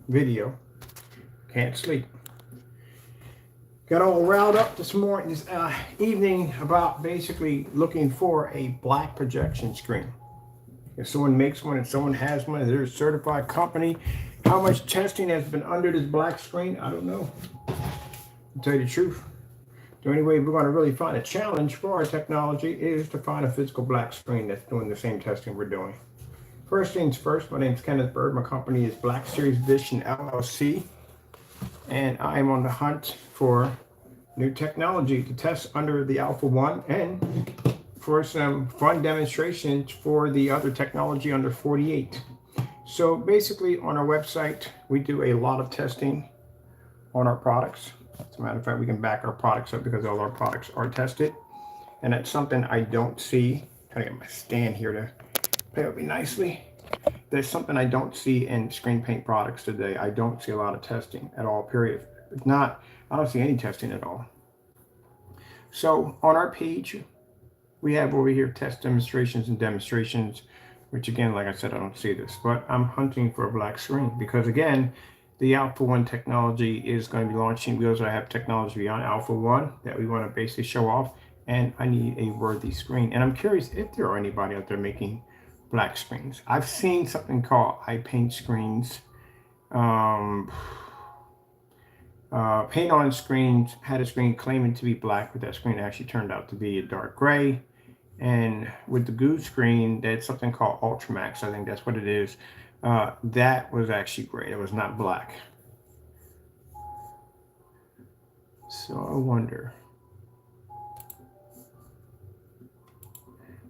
video. Can't sleep. Got all riled up this morning, this evening, about basically looking for a black projection screen. If someone makes one, if someone has one, if they're a certified company, how much testing has been under this black screen, I don't know. To tell you the truth. The only way we're going to really find a challenge for our technology is to find a physical black screen that's doing the same testing we're doing. First things first, my name is Kenneth Bird. My company is Black Series Vision LLC, and I'm on the hunt for new technology to test under the Alpha 1 and for some fun demonstrations for the other technology under 48. So basically on our website, we do a lot of testing on our products. As a matter of fact, we can back our products up because all our products are tested. And that's something I don't see. I'm trying to get my stand here to play with me nicely. There's something I don't see in screen paint products today. I don't see a lot of testing at all, period. If not, I don't see any testing at all. So on our page, we have over here test demonstrations and demonstrations, which again, like I said, I don't see this, but I'm hunting for a black screen because again, the Alpha 1 technology is going to be launching. We also have technology beyond Alpha 1 that we want to basically show off, and I need a worthy screen. And I'm curious if there are anybody out there making black screens. I've seen something called I Paint screens. Paint on Screens had a screen claiming to be black, but that screen actually turned out to be a dark gray. And with the Goo screen, that's something called Ultramax. I think that's what it is. That was actually gray. It was not black. So I wonder.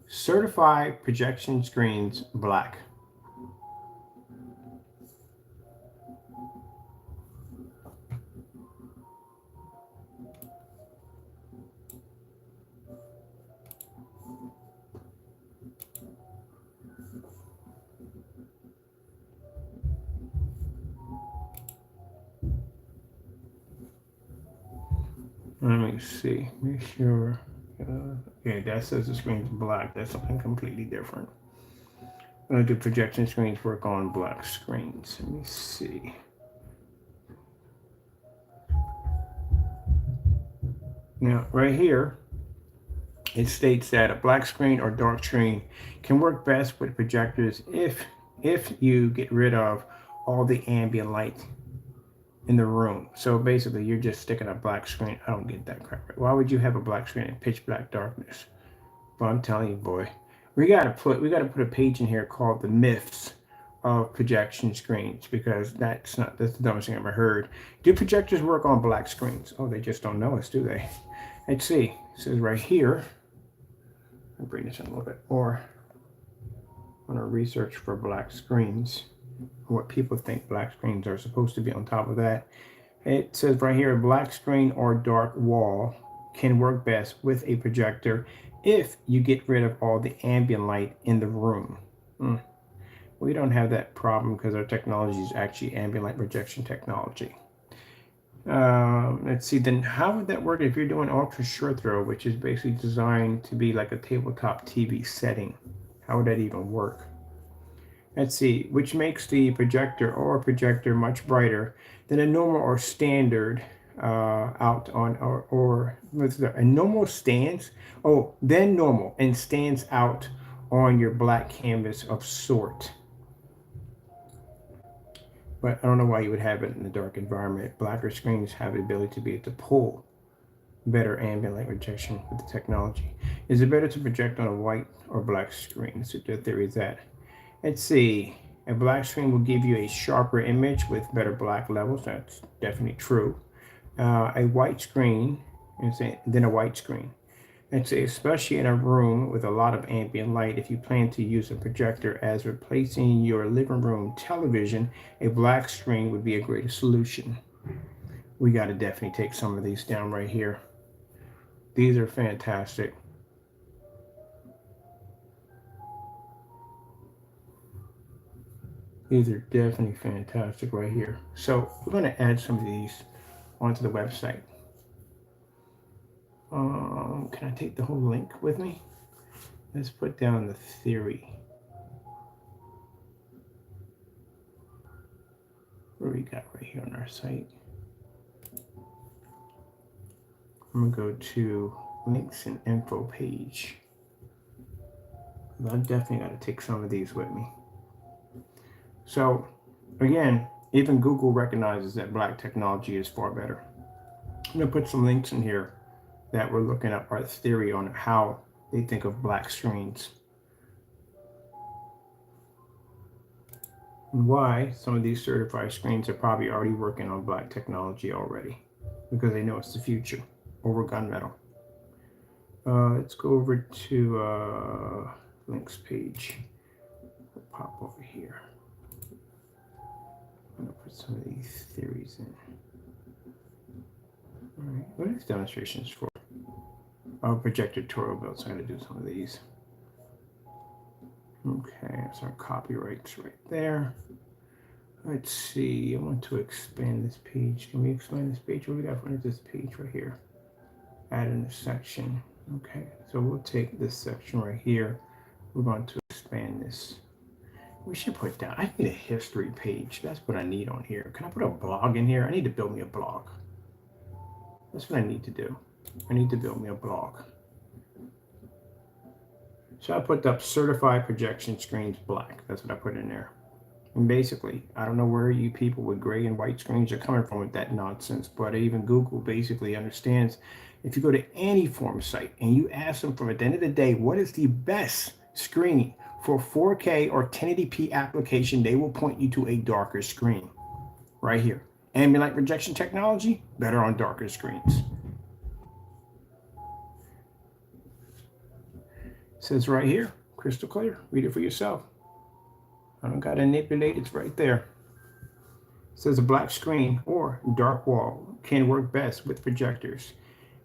Certified projection screens black. Let me see. Make sure. Okay, that says the screen's black. That's something completely different. I'm going to do projection screens work on black screens. Let me see. Now, right here, it states that a black screen or dark screen can work best with projectors if you get rid of all the ambient light in the room. So basically, you're just sticking a black screen. I don't get that crap. Why would you have a black screen in pitch black darkness? Well, I'm telling you, boy, we gotta put a page in here called the myths of projection screens, because that's the dumbest thing I've ever heard. Do projectors work on black screens? Oh, they just don't know us, do they? Let's see. It says right here. I'll bring this in a little bit more. I want to research for black screens. What people think black screens are supposed to be. On top of that, it says right here, a black screen or dark wall can work best with a projector if you get rid of all the ambient light in the room. We don't have that problem because our technology is actually ambient light projection technology. Let's see, then how would that work if you're doing ultra short throw, which is basically designed to be like a tabletop TV setting? How would that even work? Let's see, which makes the projector much brighter than a normal or standard out on, or what's the, a normal stands, then normal and stands out on your black canvas of sort. But I don't know why you would have it in a dark environment. Blacker screens have the ability to be able to pull better ambient light rejection with the technology. Is it better to project on a white or black screen? So the theory is that. Let's see, a black screen will give you a sharper image with better black levels. That's definitely true. A white screen, then a white screen. Let's say, especially in a room with a lot of ambient light, if you plan to use a projector as replacing your living room television, a black screen would be a greater solution. We got to definitely take some of these down right here. These are fantastic. These are definitely fantastic right here. So we're going to add some of these onto the website. Can I take the whole link with me? Let's put down the theory. Where we got right here on our site. I'm gonna go to links and info page. I definitely got to take some of these with me. So again, even Google recognizes that black technology is far better. I'm gonna put some links in here that we're looking up our theory on how they think of black screens. And why some of these certified screens are probably already working on black technology already, because they know it's the future over gunmetal. Let's go over to links page. We'll pop over here. I'm gonna put some of these theories in. All right, what are these demonstrations for? Oh, projector tutorial builds. I'm gonna do some of these. Okay, that's our copyrights right there. Let's see, I want to expand this page. Can we expand this page? What do we got for this page right here? Add in a section. Okay, so we'll take this section right here. We're going to expand this. We should put down, I need a history page. That's what I need on here. Can I put a blog in here? I need to build me a blog. That's what I need to do. I need to build me a blog. So I put up certified projection screens black. That's what I put in there. And basically, I don't know where you people with gray and white screens are coming from with that nonsense, but even Google basically understands if you go to any form site and you ask them from at the end of the day, what is the best screen for 4K or 1080p application, they will point you to a darker screen right here. Ambient light projection technology, better on darker screens. It says right here, crystal clear. Read it for yourself. I don't got to manipulate, it's right there. It says a black screen or dark wall can work best with projectors.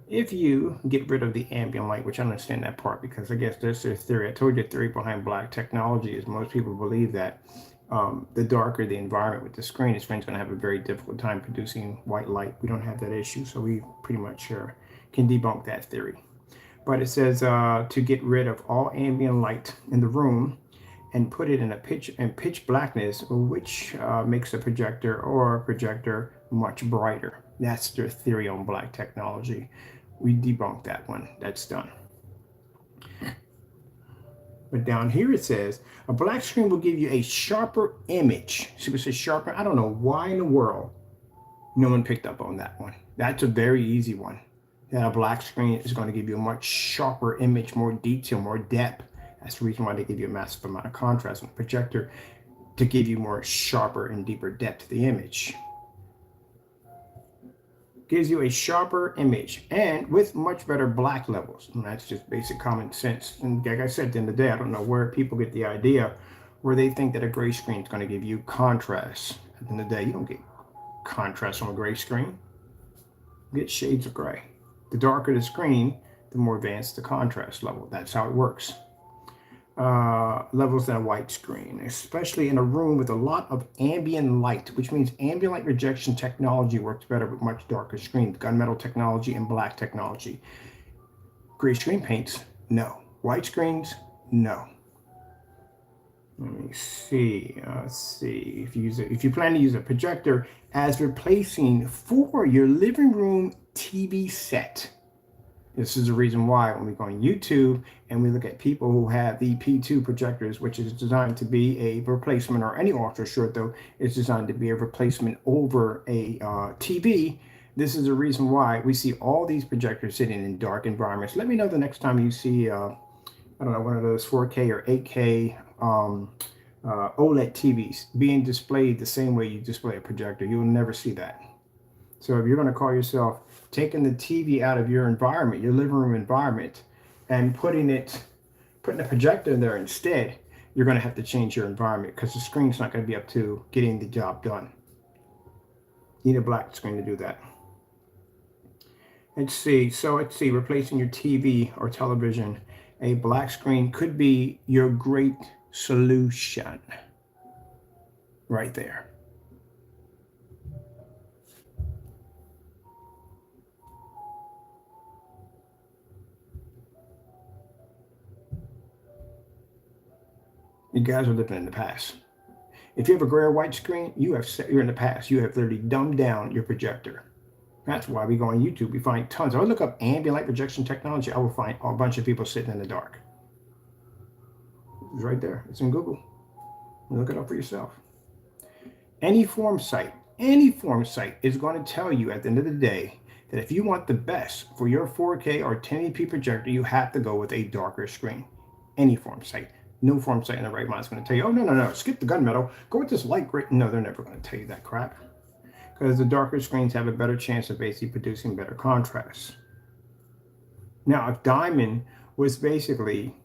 If you get rid of the ambient light, which I understand that part because I guess that's their theory. I told you the theory behind black technology is most people believe that the darker the environment with the screen, the screen's going to have a very difficult time producing white light. We don't have that issue, so we pretty much can debunk that theory. But it says to get rid of all ambient light in the room and put it in a pitch blackness, which makes a projector much brighter. That's their theory on black technology. We debunked that one. That's done. But down here it says a black screen will give you a sharper image. See what it says sharper? I don't know why in the world no one picked up on that one. That's a very easy one. That a black screen is going to give you a much sharper image, more detail, more depth. That's the reason why they give you a massive amount of contrast on the projector, to give you more sharper and deeper depth to the image. Gives you a sharper image and with much better black levels. And that's just basic common sense. And like I said, at the end of the day, I don't know where people get the idea where they think that a gray screen is going to give you contrast. At the end of the day, you don't get contrast on a gray screen. You get shades of gray. The darker the screen, the more advanced the contrast level. That's how it works. Levels than a white screen, especially in a room with a lot of ambient light, which means ambient light rejection technology works better with much darker screens, gunmetal technology and black technology. Gray screen paints, no. White screens, no. Let me see. Let's see. If you plan to use a projector as replacing for your living room TV set. This is the reason why when we go on YouTube and we look at people who have the P2 projectors, which is designed to be a replacement, or any ultra short though, is designed to be a replacement over a TV. This is the reason why we see all these projectors sitting in dark environments. Let me know the next time you see, I don't know, one of those 4K or 8K OLED TVs being displayed the same way you display a projector. You'll never see that. So if you're going to call yourself taking the TV out of your environment, your living room environment, and putting a projector in there instead, you're going to have to change your environment because the screen's not going to be up to getting the job done. You need a black screen to do that. Let's see. So let's see, replacing your TV or television, a black screen could be your great solution right there. You guys are living in the past. If you have a gray or white screen, you're in the past. You have literally dumbed down your projector. That's why we go on YouTube. We find tons. If I look up ambient light projection technology, I will find a bunch of people sitting in the dark. It's right there. It's in Google. Look it up for yourself. Any form site is going to tell you at the end of the day that if you want the best for your 4K or 1080p projector, you have to go with a darker screen. Any form site. No form site in the right mind is going to tell you, oh, no, skip the gunmetal. Go with this light gray. No, they're never going to tell you that crap. Because the darker screens have a better chance of basically producing better contrast. Now, if Diamond was basically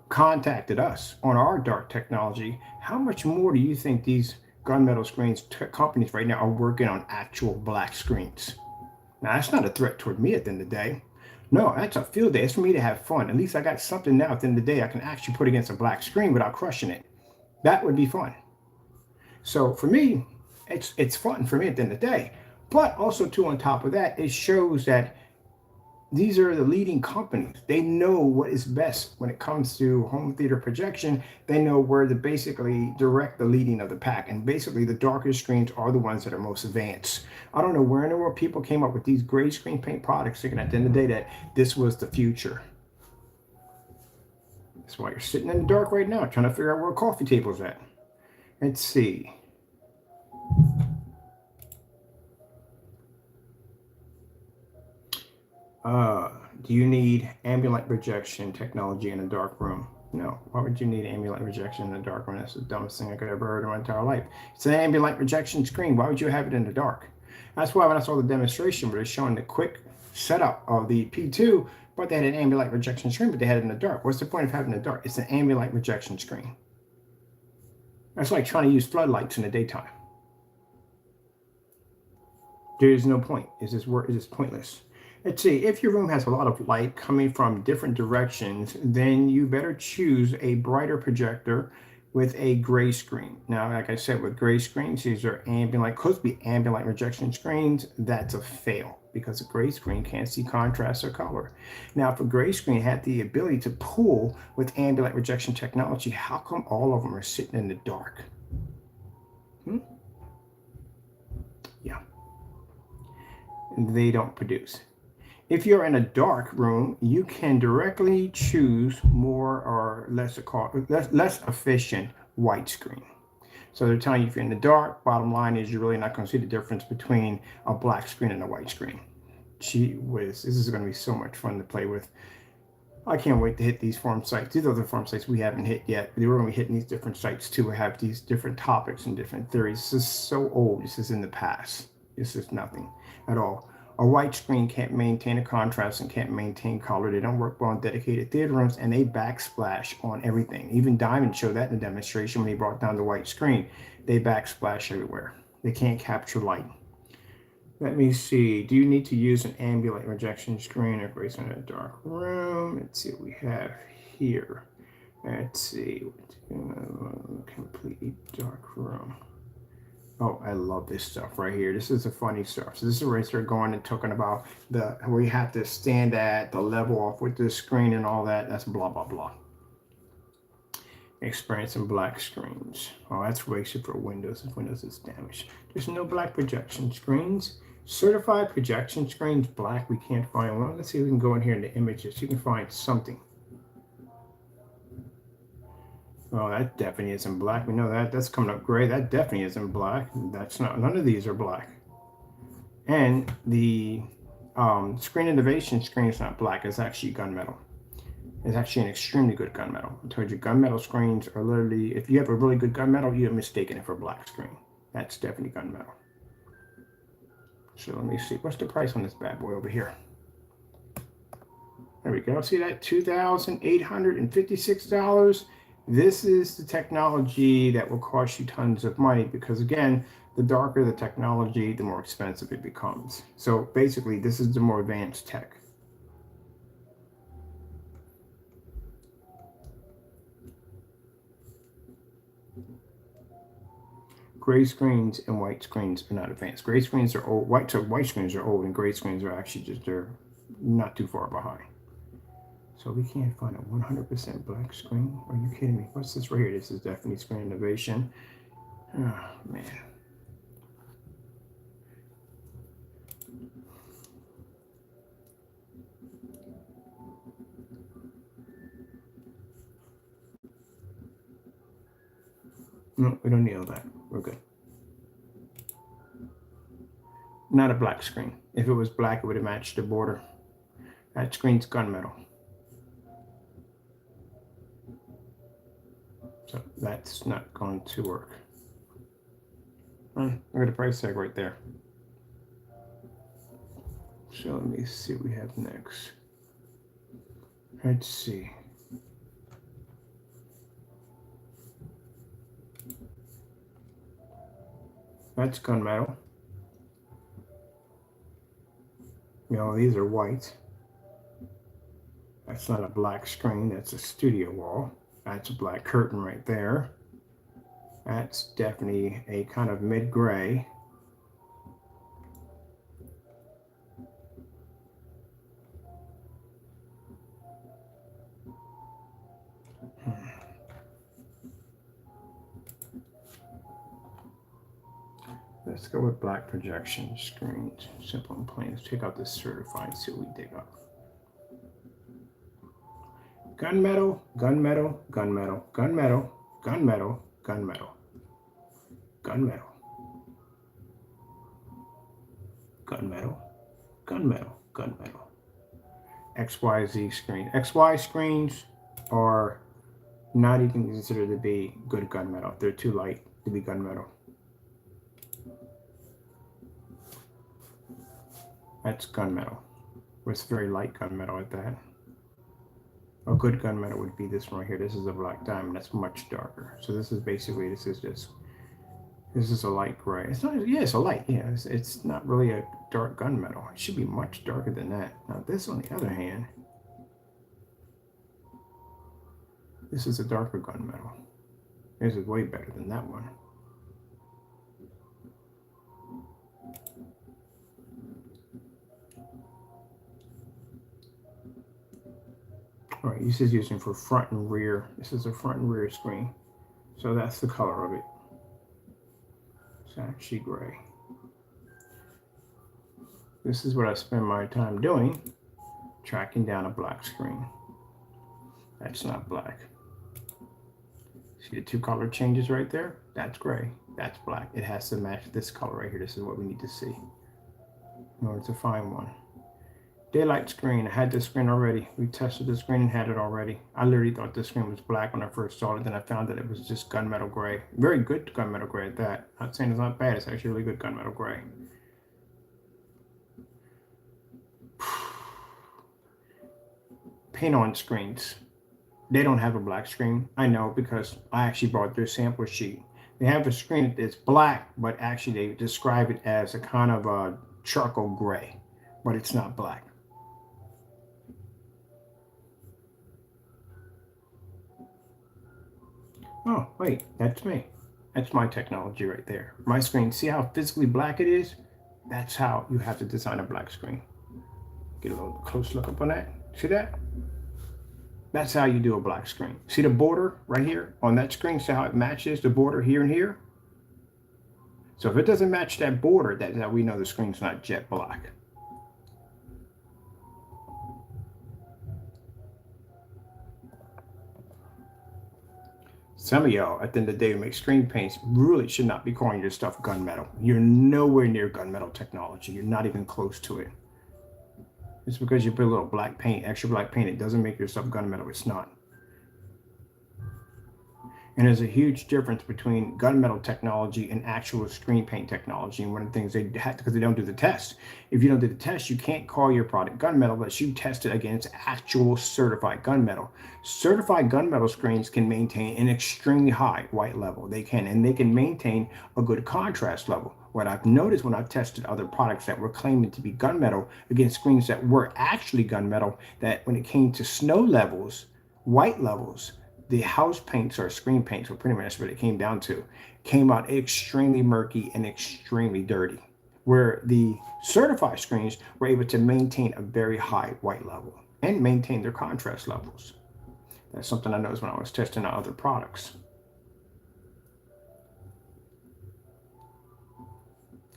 contacted us on our dark technology, how much more do you think these gunmetal screens companies right now are working on actual black screens? Now, that's not a threat toward me at the end of the day. No, that's a field day. It's for me to have fun. At least I got something now at the end of the day I can actually put against a black screen without crushing it. That would be fun. So for me, it's fun for me at the end of the day. But also, too, on top of that, it shows that these are the leading companies. They know what is best when it comes to home theater projection. They know where to basically direct the leading of the pack. And basically, the darker screens are the ones that are most advanced. I don't know where in the world people came up with these gray screen paint products, thinking at the end of the day that this was the future. That's why you're sitting in the dark right now, trying to figure out where a coffee table's at. Let's see. Do you need ambient light projection technology in a dark room? No. Why would you need ambient light projection in a dark room? That's the dumbest thing I could ever heard in my entire life. It's an ambient light projection screen. Why would you have it in the dark? That's why when I saw the demonstration where they're showing the quick setup of the P2, but they had an ambient light projection screen, but they had it in the dark. What's the point of having it in the dark? It's an ambient light projection screen. That's like trying to use floodlights in the daytime. There is no point. It's just pointless. Let's see, if your room has a lot of light coming from different directions, then you better choose a brighter projector with a gray screen. Now, like I said, with gray screens, these are supposed to be ambient light projection screens. That's a fail because a gray screen can't see contrast or color. Now, if a gray screen had the ability to pull with ambient light projection technology, how come all of them are sitting in the dark? Yeah. They don't produce. If you're in a dark room, you can directly choose more or less efficient white screen. So they're telling you if you're in the dark, bottom line is you're really not going to see the difference between a black screen and a white screen. Gee whiz, this is going to be so much fun to play with. I can't wait to hit these forum sites. These are the forum sites we haven't hit yet. We're going to be hitting these different sites too. We have these different topics and different theories. This is so old. This is in the past. This is nothing at all. A white screen can't maintain a contrast and can't maintain color. They don't work well in dedicated theater rooms, and they backsplash on everything. Even Diamond showed that in the demonstration when he brought down the white screen. They backsplash everywhere. They can't capture light. Let me see. Do you need to use an ambient light projection screen or grace in a dark room? Let's see what we have here. Let's see. Completely dark room. Oh, I love this stuff right here. This is the funny stuff. So this is where they start going and talking about where you have to stand at, the level off with the screen and all that. That's blah, blah, blah. Experiencing black screens. Oh, that's wasted for Windows if Windows is damaged. There's no black projection screens. Certified projection screens, black, we can't find one. Let's see if we can go in here in the images. You can find something. Oh, that definitely isn't black. We know that. That's coming up gray. That definitely isn't black. That's not. None of these are black. And the Screen Innovation screen is not black. It's actually gunmetal. It's actually an extremely good gunmetal. I told you, gunmetal screens are literally, if you have a really good gunmetal, you're mistaken it for a black screen. That's definitely gunmetal. So let me see. What's the price on this bad boy over here? There we go. See that? $2,856. This is the technology that will cost you tons of money because, again, the darker the technology, the more expensive it becomes. So basically, this is the more advanced tech. Gray screens and white screens are not advanced. Gray screens are old. White screens are old, and gray screens are actually just, they're not too far behind. So we can't find a 100% black screen? Are you kidding me? What's this right here? This is definitely Screen Innovation. Oh, man. No, we don't need all that. We're good. Not a black screen. If it was black, it would have matched the border. That screen's gunmetal. So that's not going to work. Look at the price tag right there. So let me see what we have next. Let's see. That's gunmetal. You know, these are white. That's not a black screen, that's a studio wall. That's a black curtain right there. That's definitely a kind of mid-gray. Let's go with black projection screens. Simple and plain. Let's take out this certified and see what we dig up. Gunmetal, gunmetal, gunmetal, gunmetal, gunmetal, gunmetal, gunmetal, gunmetal, gunmetal, gunmetal. XYZ screen. XY screens are not even considered to be good gunmetal. They're too light to be gunmetal. That's gunmetal. It's very light gunmetal at that. A good gunmetal would be this one right here. This is a black diamond. That's much darker. So this is basically, this is a light gray. It's not, yeah, it's a light. Yeah, it's not really a dark gunmetal. It should be much darker than that. Now this, on the other hand, this is a darker gunmetal. This is way better than that one. All right, this is using for front and rear. This is a front and rear screen. So that's the color of it. It's actually gray. This is what I spend my time doing, tracking down a black screen. That's not black. See the two color changes right there? That's gray, that's black. It has to match this color right here. This is what we need to see in order to find one. Daylight screen, I had this screen already. We tested the screen and had it already. I literally thought this screen was black when I first saw it, then I found that it was just gunmetal gray. Very good gunmetal gray at that. Not saying it's not bad, it's actually really good gunmetal gray. Paint on screens. They don't have a black screen. I know because I actually bought their sample sheet. They have a screen that's black, but actually they describe it as a kind of a charcoal gray, but it's not black. Oh, wait, that's me. That's my technology right there. My screen, see how physically black it is? That's how you have to design a black screen. Get a little close look up on that. See that? That's how you do a black screen. See the border right here on that screen? See how it matches the border here and here? So if it doesn't match that border, that's how we know the screen's not jet black. Some of y'all, at the end of the day, who make screen paints, really should not be calling your stuff gunmetal. You're nowhere near gunmetal technology. You're not even close to it. It's because you put a little black paint, extra black paint, it doesn't make your stuff gunmetal. It's not. And there's a huge difference between gunmetal technology and actual screen paint technology. And one of the things they had, because they don't do the test. If you don't do the test, you can't call your product gunmetal unless you test it against actual certified gunmetal. Certified gunmetal screens can maintain an extremely high white level. They can, and they can maintain a good contrast level. What I've noticed when I've tested other products that were claiming to be gunmetal against screens that were actually gunmetal, that when it came to snow levels, white levels, the house paints or screen paints were pretty much what it came down to, came out extremely murky and extremely dirty, where the certified screens were able to maintain a very high white level. and maintain their contrast levels. That's something I noticed when I was testing out other products.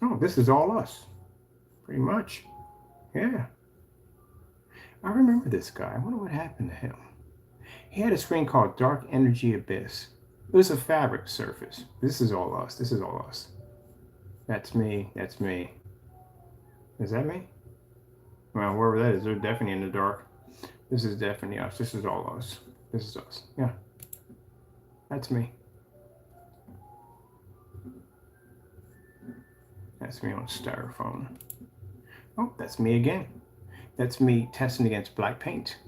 Oh, this is all us, pretty much. Yeah. I remember this guy. I wonder what happened to him. He had a screen called Dark Energy Abyss. It was a fabric surface. This is all us. This is all us. That's me. That's me. Is that me? Well, wherever that is, they're definitely in the dark. This is definitely us. This is all us. This is us. Yeah. That's me. That's me on styrofoam. Oh, that's me again. That's me testing against black paint.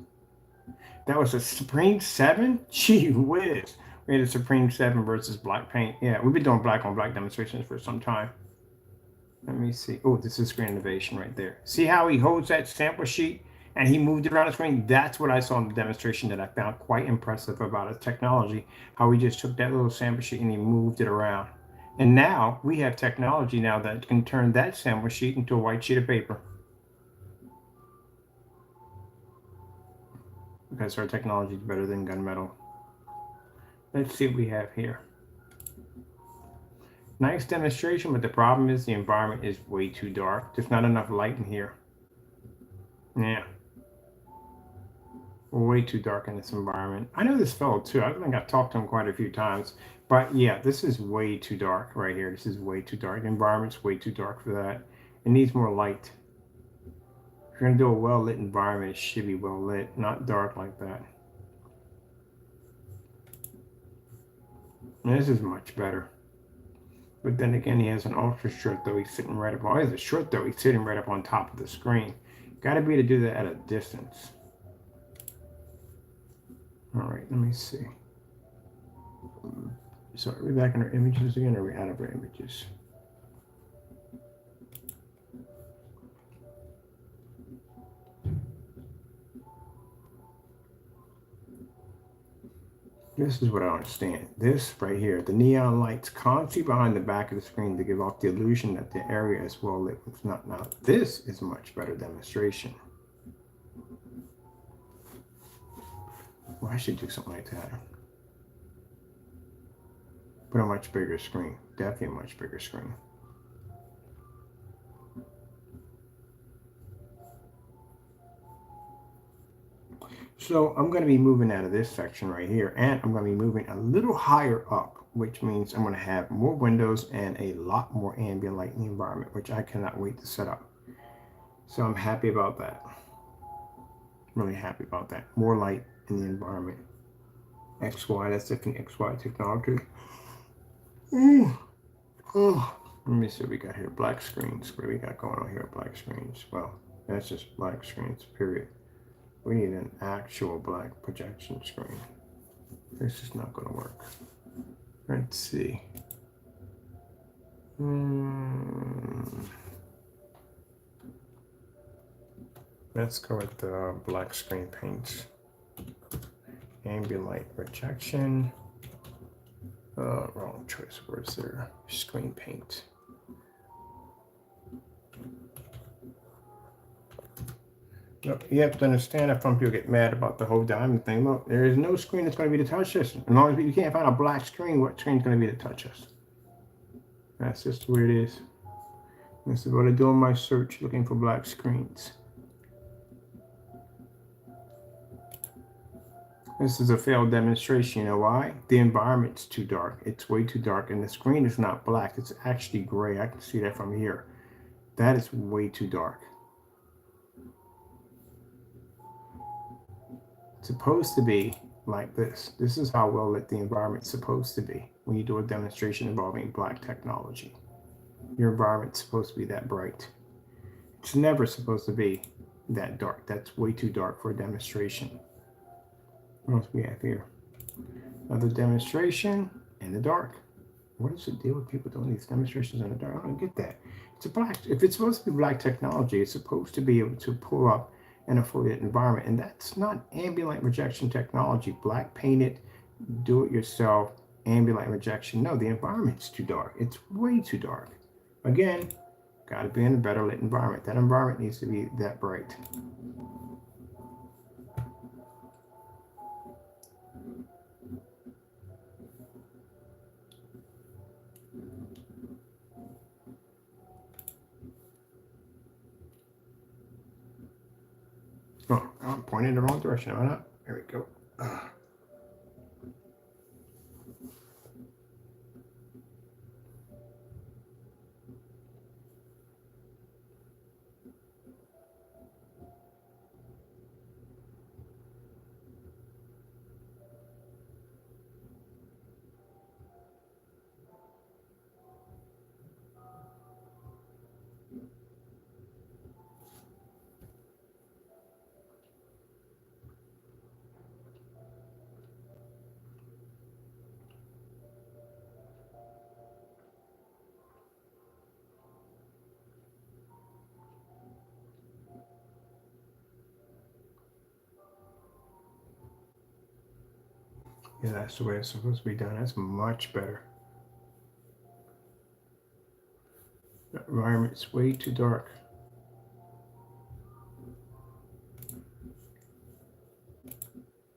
That was a Supreme 7? Gee whiz. We had a Supreme 7 versus black paint. Yeah, we've been doing black on black demonstrations for some time. Let me see. Oh, this is screen innovation right there. See how he holds that sample sheet and he moved it around the screen? That's what I saw in the demonstration that I found quite impressive about his technology. How he just took that little sample sheet and he moved it around. And now we have technology now that can turn that sample sheet into a white sheet of paper. Because our technology is better than gunmetal. Let's see what we have here. Nice demonstration, but the problem is the environment is way too dark. There's not enough light in here. Yeah. Way too dark in this environment. I know this fellow too. I think I've talked to him quite a few times. But yeah, this is way too dark right here. This is way too dark. The environment's way too dark for that. It needs more light. If you're going to do a well-lit environment, it should be well-lit, not dark like that. And this is much better. But then again, he has an ultra short though. He's sitting right up on. He has a short though. He's sitting right up on top of the screen. Got to be able to do that at a distance. All right, let me see. So are we back in our images again, or are we out of our images? This is what I don't understand. This right here, the neon lights constantly behind the back of the screen to give off the illusion that the area is well lit. It's not now. This is a much better demonstration. Well, I should do something like that. Put a much bigger screen. Definitely a much bigger screen. So I'm going to be moving out of this section right here, and I'm going to be moving a little higher up, which means I'm going to have more windows and a lot more ambient light in the environment, which I cannot wait to set up. So I'm happy about that. Really happy about that. More light in the environment. XY, that's different XY technology. Oh, let me see what we got here. Black screens. What do we got going on here? Black screens. Well, that's just black screens, period. We need an actual black projection screen. This is not going to work. Let's see. Let's go with the black screen paints. Ambient light projection. Wrong choice. Where's their screen paint? Look, you have to understand that some people get mad about the whole diamond thing. Look, there is no screen that's going to be to touch us. As long as you can't find a black screen, what screen is going to be to touch us? That's just the way it is. This is what I do in my search, looking for black screens. This is a failed demonstration. You know why? The environment's too dark. It's way too dark, and the screen is not black. It's actually gray. I can see that from here. That is way too dark. It's supposed to be like this. This is how well lit the environment's supposed to be when you do a demonstration involving black technology. Your environment's supposed to be that bright. It's never supposed to be that dark. That's way too dark for a demonstration. What else we have here? Another demonstration in the dark. What is the deal with people doing these demonstrations in the dark? I don't get that. It's a black. If it's supposed to be black technology, it's supposed to be able to pull up in a fully lit environment, and that's not ambient light projection technology. Black painted, do it yourself, ambient light projection. No, the environment's too dark. It's way too dark. Again, got to be in a better lit environment. That environment needs to be that bright. Oh, I'm pointing in the wrong direction, am I not? There we go. Yeah, that's the way it's supposed to be done. That's much better. The environment's way too dark.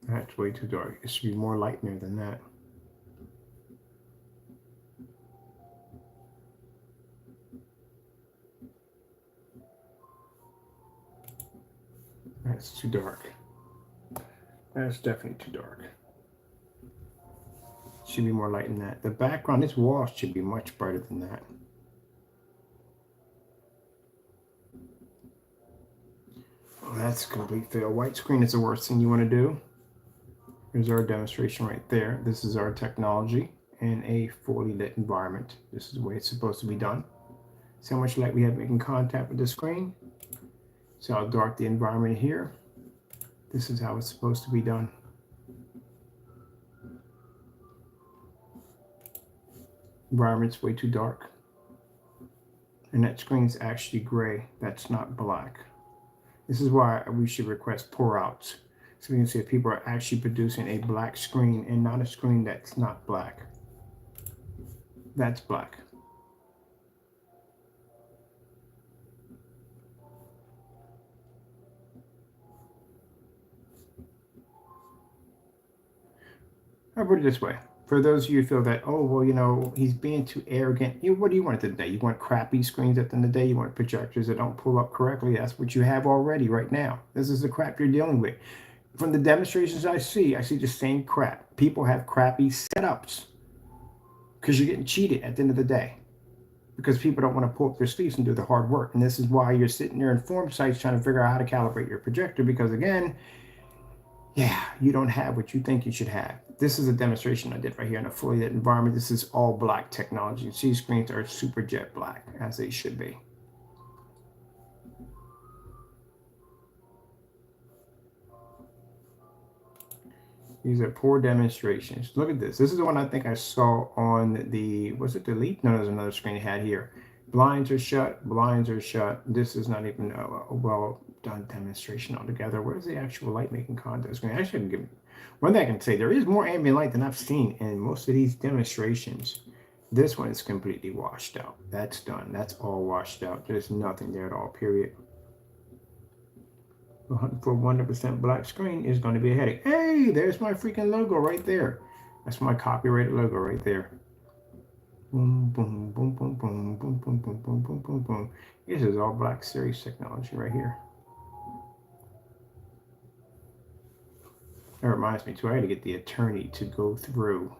That's way too dark. It should be more light in there than that. That's too dark. That's definitely too dark. Should be more light than that. The background, this wall should be much brighter than that. Oh, that's a complete fail. White screen is the worst thing you want to do. Here's our demonstration right there. This is our technology in a fully lit environment. This is the way it's supposed to be done. See how much light we have making contact with the screen. See how dark the environment here. This is how it's supposed to be done. Environment's way too dark. And that screen's actually gray. That's not black. This is why we should request pour outs. So we can see if people are actually producing a black screen and not a screen that's not black. That's black. I'll put it this way. For those of you who feel that, oh, well, you know, he's being too arrogant. What do you want at the end of the day? You want crappy screens at the end of the day? You want projectors that don't pull up correctly? That's what you have already right now. This is the crap you're dealing with. From the demonstrations I see the same crap. People have crappy setups because you're getting cheated at the end of the day. Because people don't want to pull up their sleeves and do the hard work. And this is why you're sitting there in forum sites trying to figure out how to calibrate your projector. Because again, yeah, you don't have what you think you should have. This is a demonstration I did right here in a fully lit environment. This is all black technology. You see, screens are super jet black, as they should be. These are poor demonstrations. Look at this. This is the one I think I saw on the, was it the Elite? No, there's another screen it had here. Blinds are shut. Blinds are shut. This is not even a well done demonstration altogether. Where's the actual light making contact screen? I shouldn't give. One thing I can say, there is more ambient light than I've seen in most of these demonstrations. This one is completely washed out. That's done. That's all washed out. There's nothing there at all, period. For 100% black screen is going to be a headache. Hey, there's my freaking logo right there. That's my copyrighted logo right there. Boom, boom, boom, boom, boom, boom, boom, boom, boom, boom, boom, boom. This is all black series technology right here. That reminds me too, I had to get the attorney to go through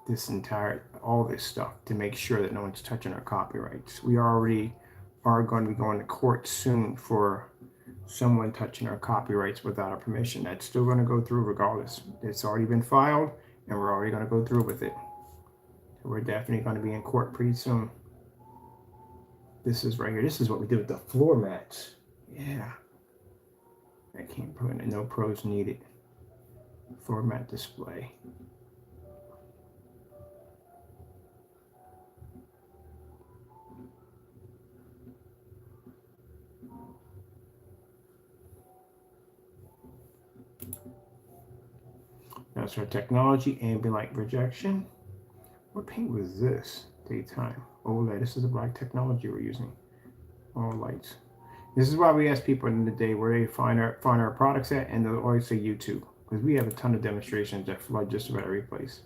this entire, all this stuff to make sure that no one's touching our copyrights. We already are going to be going to court soon for someone touching our copyrights without our permission. That's still going to go through regardless. It's already been filed and we're already going to go through with it. So we're definitely going to be in court pretty soon. This is right here. This is what we did with the floor mats. Yeah. I can't put in no pros needed. Floor mat display. That's our technology, ambient light projection. What paint was this? Daytime. OLED. This is the black technology we're using. All lights. This is why we ask people in the day where they find our products at, and they'll always say YouTube, because we have a ton of demonstrations that flood just about every place.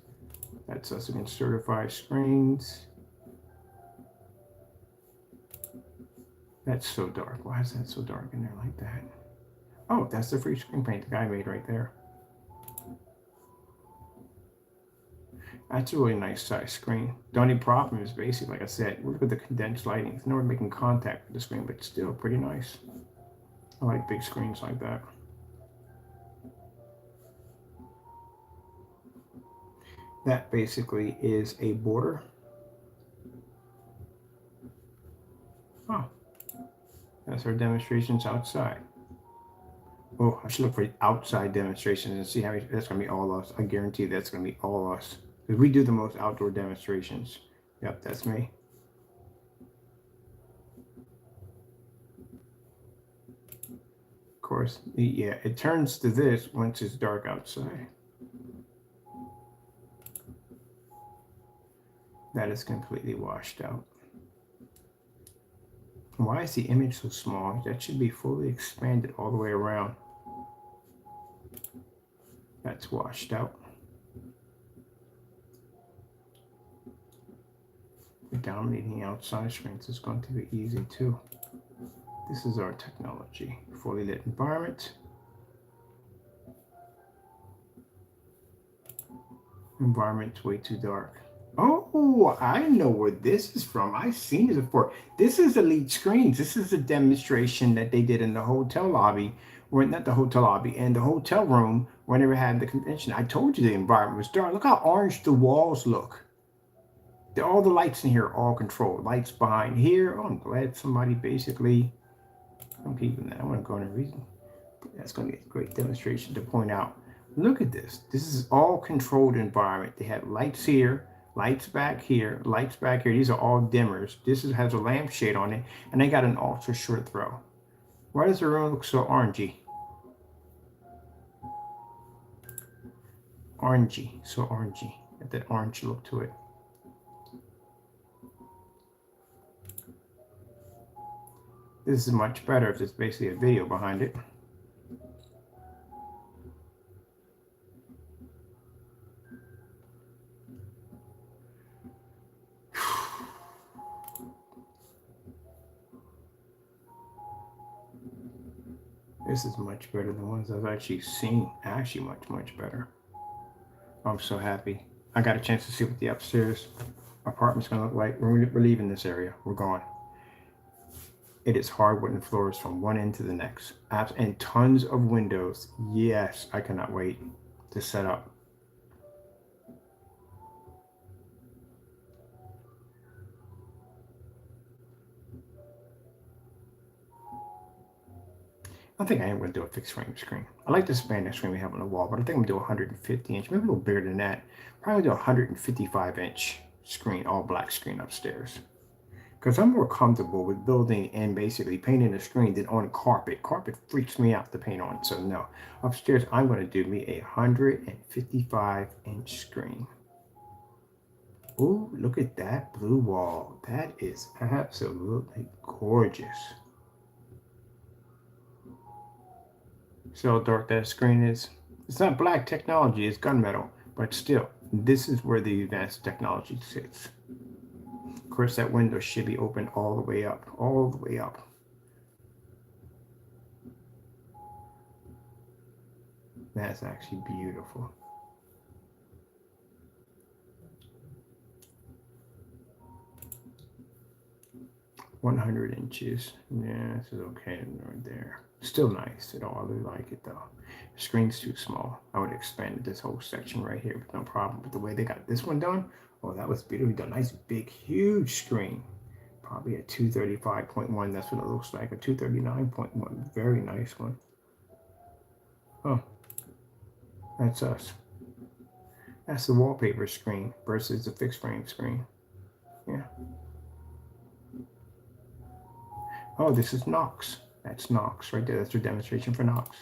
That's us against certified screens. That's so dark. Why is that so dark in there like that? Oh, that's the free screen paint the guy made right there. That's a really nice size screen. The only problem is basically, like I said, look at the condensed lighting. It's not making contact with the screen, but still pretty nice. I like big screens like that. That basically is a border. Oh, that's our demonstrations outside. Oh, I should look for outside demonstrations and see how many. That's going to be all us. I guarantee that's going to be all us. Because we do the most outdoor demonstrations. Yep, that's me. Of course, yeah, it turns to this once it's dark outside. That is completely washed out. Why is the image so small? That should be fully expanded all the way around. That's washed out. Dominating outside screens is going to be easy too. This is our technology. Fully lit environment. Environment's way too dark. Oh, I know where this is from. I've seen it before. This is Elite Screens. This is a demonstration that they did in the hotel lobby, or not the hotel lobby, in the hotel room whenever they had the convention. I told you the environment was dark. Look how orange the walls look. All the lights in here are all controlled. Lights behind here. Oh, I'm glad somebody basically, I'm keeping that. I want to go in and read. That's going to be a great demonstration to point out. Look at this. This is all controlled environment. They have lights here, lights back here, lights back here. These are all dimmers. This has a lampshade on it, and they got an ultra short throw. Why does the room look so orangey? Orangey, so orangey. Got that orange look to it. This is much better if there's basically a video behind it. This is much better than ones I've actually seen. Actually, much better. I'm so happy. I got a chance to see what the upstairs apartment's gonna look like. We're leaving this area. We're gone. It is hard wooden floors from one end to the next. And tons of windows. Yes, I cannot wait to set up. I think I am going to do a fixed frame screen. I like the span screen we have on the wall, but I think I'm going to do a 150 inch, maybe a little bigger than that. Probably do a 155 inch screen, all black screen upstairs. Because I'm more comfortable with building and basically painting a screen than on carpet. Carpet freaks me out to paint on. So no, upstairs I'm going to do me a 155 inch screen. Oh, look at that blue wall. That is absolutely gorgeous. See how dark that screen is? It's not black technology, it's gunmetal, but still, this is where the advanced technology sits. Of course, that window should be open all the way up, all the way up. That's actually beautiful. "100 inches. Yeah, this is okay right there. Still nice at all. I really like it though. The screen's too small. I would have expanded this whole section right here with no problem. But the way they got this one done, oh, that was beautifully done. Nice, big, huge screen. Probably a 235.1. That's what it looks like. A 239.1. Very nice one. Oh, that's us. That's the wallpaper screen versus the fixed frame screen. Yeah. Oh, this is Knox. That's Knox right there. That's your demonstration for Knox.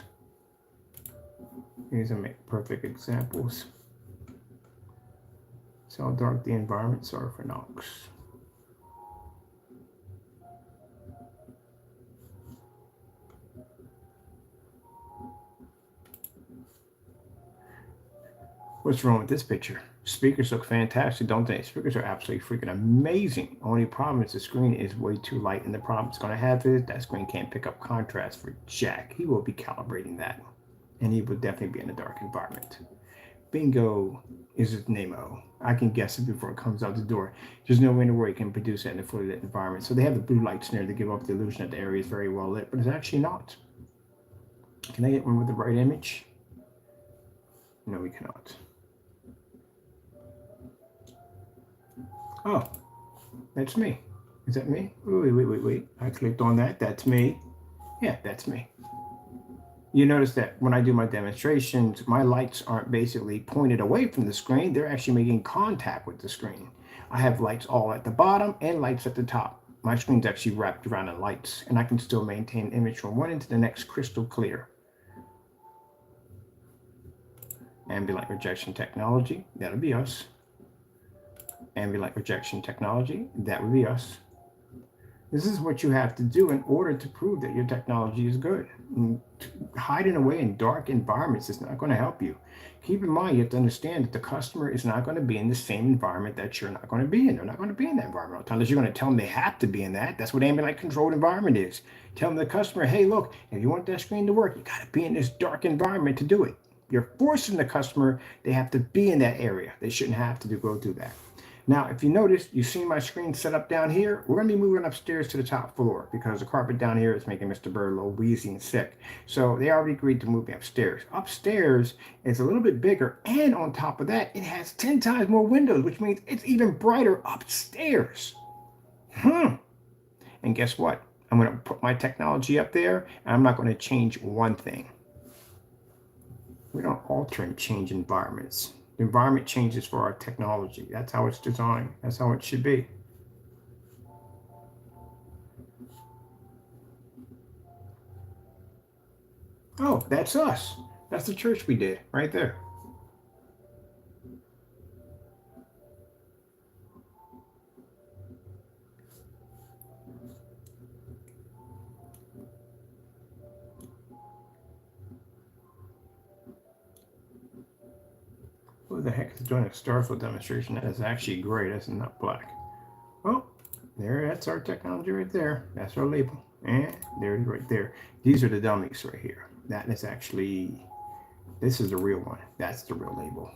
These are perfect examples. See how dark the environments are for Knox. What's wrong with this picture? Speakers look fantastic, don't they? Speakers are absolutely freaking amazing. Only problem is the screen is way too light, and the problem it's going to have is that screen can't pick up contrast for jack. He will be calibrating that, and he will definitely be in a dark environment. Bingo is his name-o. I can guess it before it comes out the door. There's no way in the world you can produce that in a fully lit environment. So they have the blue lights in there to give up the illusion that the area is very well lit, but it's actually not. Can I get one with the right image? No, we cannot. Oh, that's me. Is that me? Wait. I clicked on that. That's me. Yeah, that's me. You notice that when I do my demonstrations, my lights aren't basically pointed away from the screen. They're actually making contact with the screen. I have lights all at the bottom and lights at the top. My screen's actually wrapped around in lights, and I can still maintain image from one end to the next crystal clear. Ambient light rejection technology, that'll be us. Ambient light rejection technology, that would be us. This is what you have to do in order to prove that your technology is good. Hiding away in dark environments is not going to help you. Keep in mind, you have to understand that the customer is not going to be in the same environment that you're not going to be in. They're not going to be in that environment all the time. Unless you're going to tell them they have to be in that. That's what ambient light controlled environment is. Tell them the customer, hey, look, if you want that screen to work, you got to be in this dark environment to do it. You're forcing the customer, they have to be in that area. They shouldn't have to go through that. Now, if you notice, you've seen my screen set up down here. We're going to be moving upstairs to the top floor because the carpet down here is making Mr. Bird a little wheezy and sick. So they already agreed to move me upstairs. Upstairs is a little bit bigger, and on top of that, it has 10 times more windows, which means it's even brighter upstairs. And guess what? I'm going to put my technology up there, and I'm not going to change one thing. We don't alter and change environments. The environment changes for our technology. That's how it's designed. That's how it should be. Oh, that's us. That's the church we did right there. Who the heck is doing a Starfield demonstration? That is actually great. That's not black. Well, that's our technology right there. That's our label. And there it is right there. These are the dummies right here. That is actually, this is the real one. That's the real label.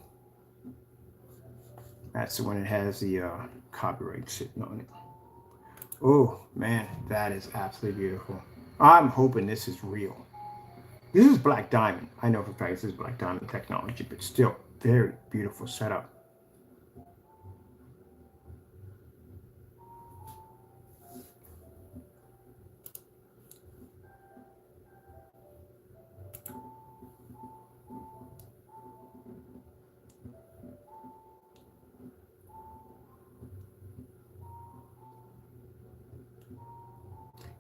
That's the one that has the copyright sitting on it. Oh, man, that is absolutely beautiful. I'm hoping this is real. This is black diamond. I know for a fact this is black diamond technology, but still, very beautiful setup.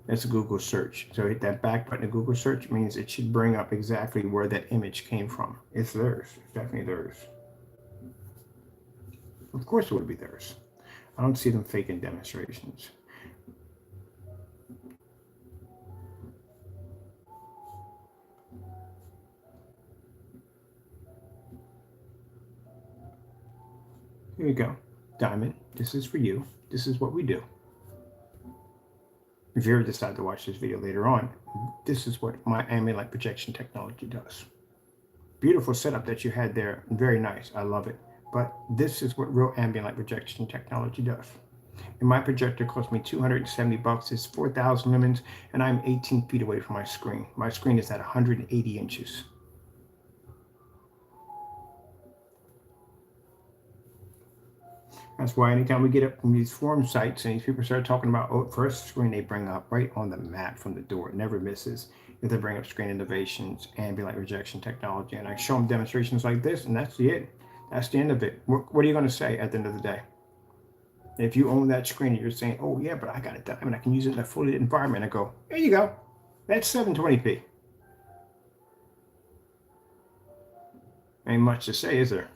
That's a Google search. So hit that back button of Google search means it should bring up exactly where that image came from. It's theirs. It's definitely theirs. Of course it would be theirs. I don't see them faking demonstrations. Here we go. Diamond, this is for you. This is what we do. If you ever decide to watch this video later on, this is what my ambient light projection technology does. Beautiful setup that you had there. Very nice. I love it. But this is what real ambient light projection technology does. And my projector cost me $270. It's 4,000 lumens, and I'm 18 feet away from my screen. My screen is at 180 inches. That's why anytime we get up from these forum sites and these people start talking about, first screen they bring up right on the map from the door, it never misses. If they bring up screen innovations, ambient light rejection technology, and I show them demonstrations like this, and that's it. That's the end of it. What are you going to say at the end of the day? If you own that screen and you're saying, oh yeah, but I got a diamond, I can use it in a fully lit environment, I go, there you go. That's 720p. Ain't much to say, is there?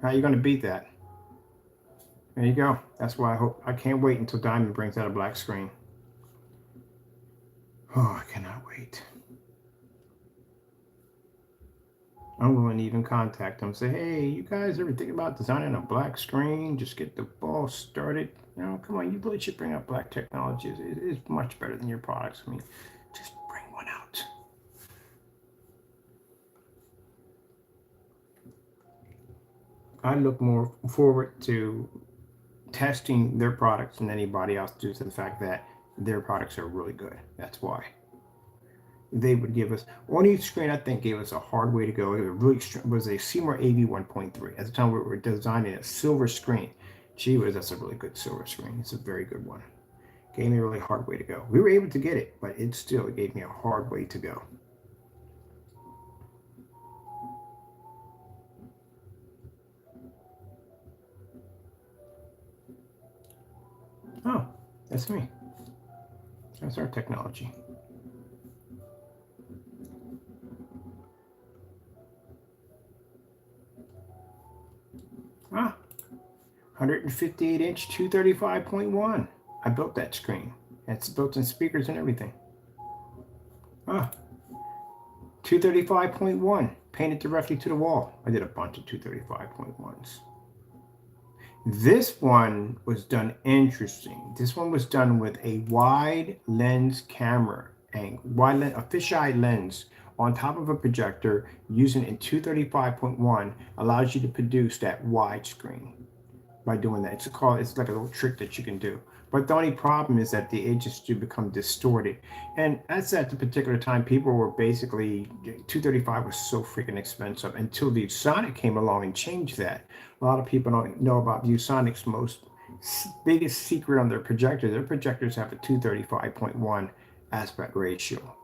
How are you going to beat that? There you go. That's why I can't wait until Diamond brings out a black screen. Oh, I cannot wait. I'm willing to even contact them, say, hey, you guys ever think about designing a black screen? Just get the ball started. You know, come on, you really should bring out black technology. It's much better than your products. I mean, just bring one out. I look more forward to testing their products than anybody else due to the fact that their products are really good. That's why. They would give us on each screen. I think gave us a hard way to go. It really was a Seymour AV 1.3 at the time. We were designing a silver screen. Gee whiz, that's a really good silver screen. It's a very good one. Gave me a really hard way to go. We were able to get it, but it still gave me a hard way to go. Oh, that's me. That's our technology. Ah, 158 inch 235.1. I built that screen. It's built in speakers and everything. Ah, 235.1 painted directly to the wall. I did a bunch of 235.1s. This one was done interesting. This one was done with a wide lens camera, a fisheye lens on top of a projector using a 235.1 allows you to produce that widescreen by doing that. It's like a little trick that you can do. But the only problem is that the edges do become distorted. And that's at the particular time people were basically 235 was so freaking expensive until the ViewSonic came along and changed that. A lot of people don't know about ViewSonic's most biggest secret on their projectors. Their projectors have a 235.1 aspect ratio.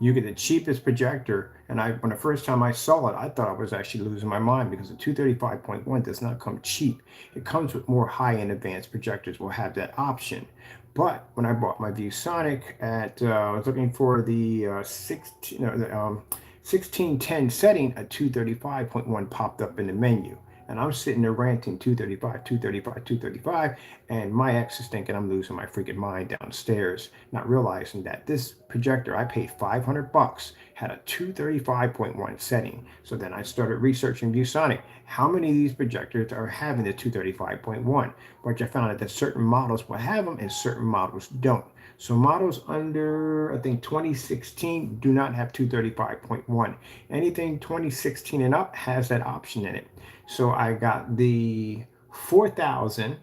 You get the cheapest projector, and when the first time I saw it, I thought I was actually losing my mind because the 235.1 does not come cheap. It comes with more high-end advanced projectors will have that option. But when I bought my ViewSonic I was looking for the 1610 setting, a 235.1 popped up in the menu. And I'm sitting there ranting 235, 235, 235, and my ex is thinking I'm losing my freaking mind downstairs, not realizing that this projector I paid 500 bucks had a 235.1 setting. So then I started researching ViewSonic. How many of these projectors are having the 235.1? Which I found that certain models will have them and certain models don't. So models under, I think, 2016 do not have 235.1. Anything 2016 and up has that option in it. So I got the 4000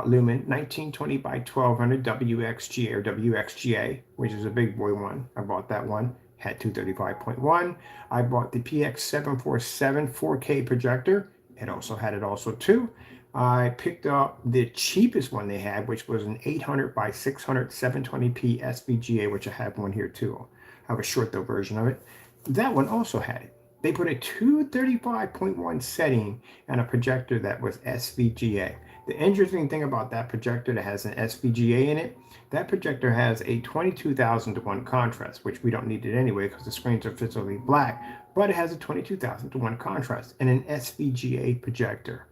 lumen 1920 by 1200 WXGA or WXGA, which is a big boy one. I bought that one. Had 235.1. I bought the PX747 4K projector. It also had it also too. I picked up the cheapest one they had, which was an 800 by 600 720p SVGA, which I have one here too. I have a short though version of it. That one also had it. They put a 235.1 setting and a projector that was SVGA. The interesting thing about that projector that has an SVGA in it, that projector has a 22,000 to 1 contrast, which we don't need it anyway because the screens are physically black, but it has a 22,000 to 1 contrast and an SVGA projector.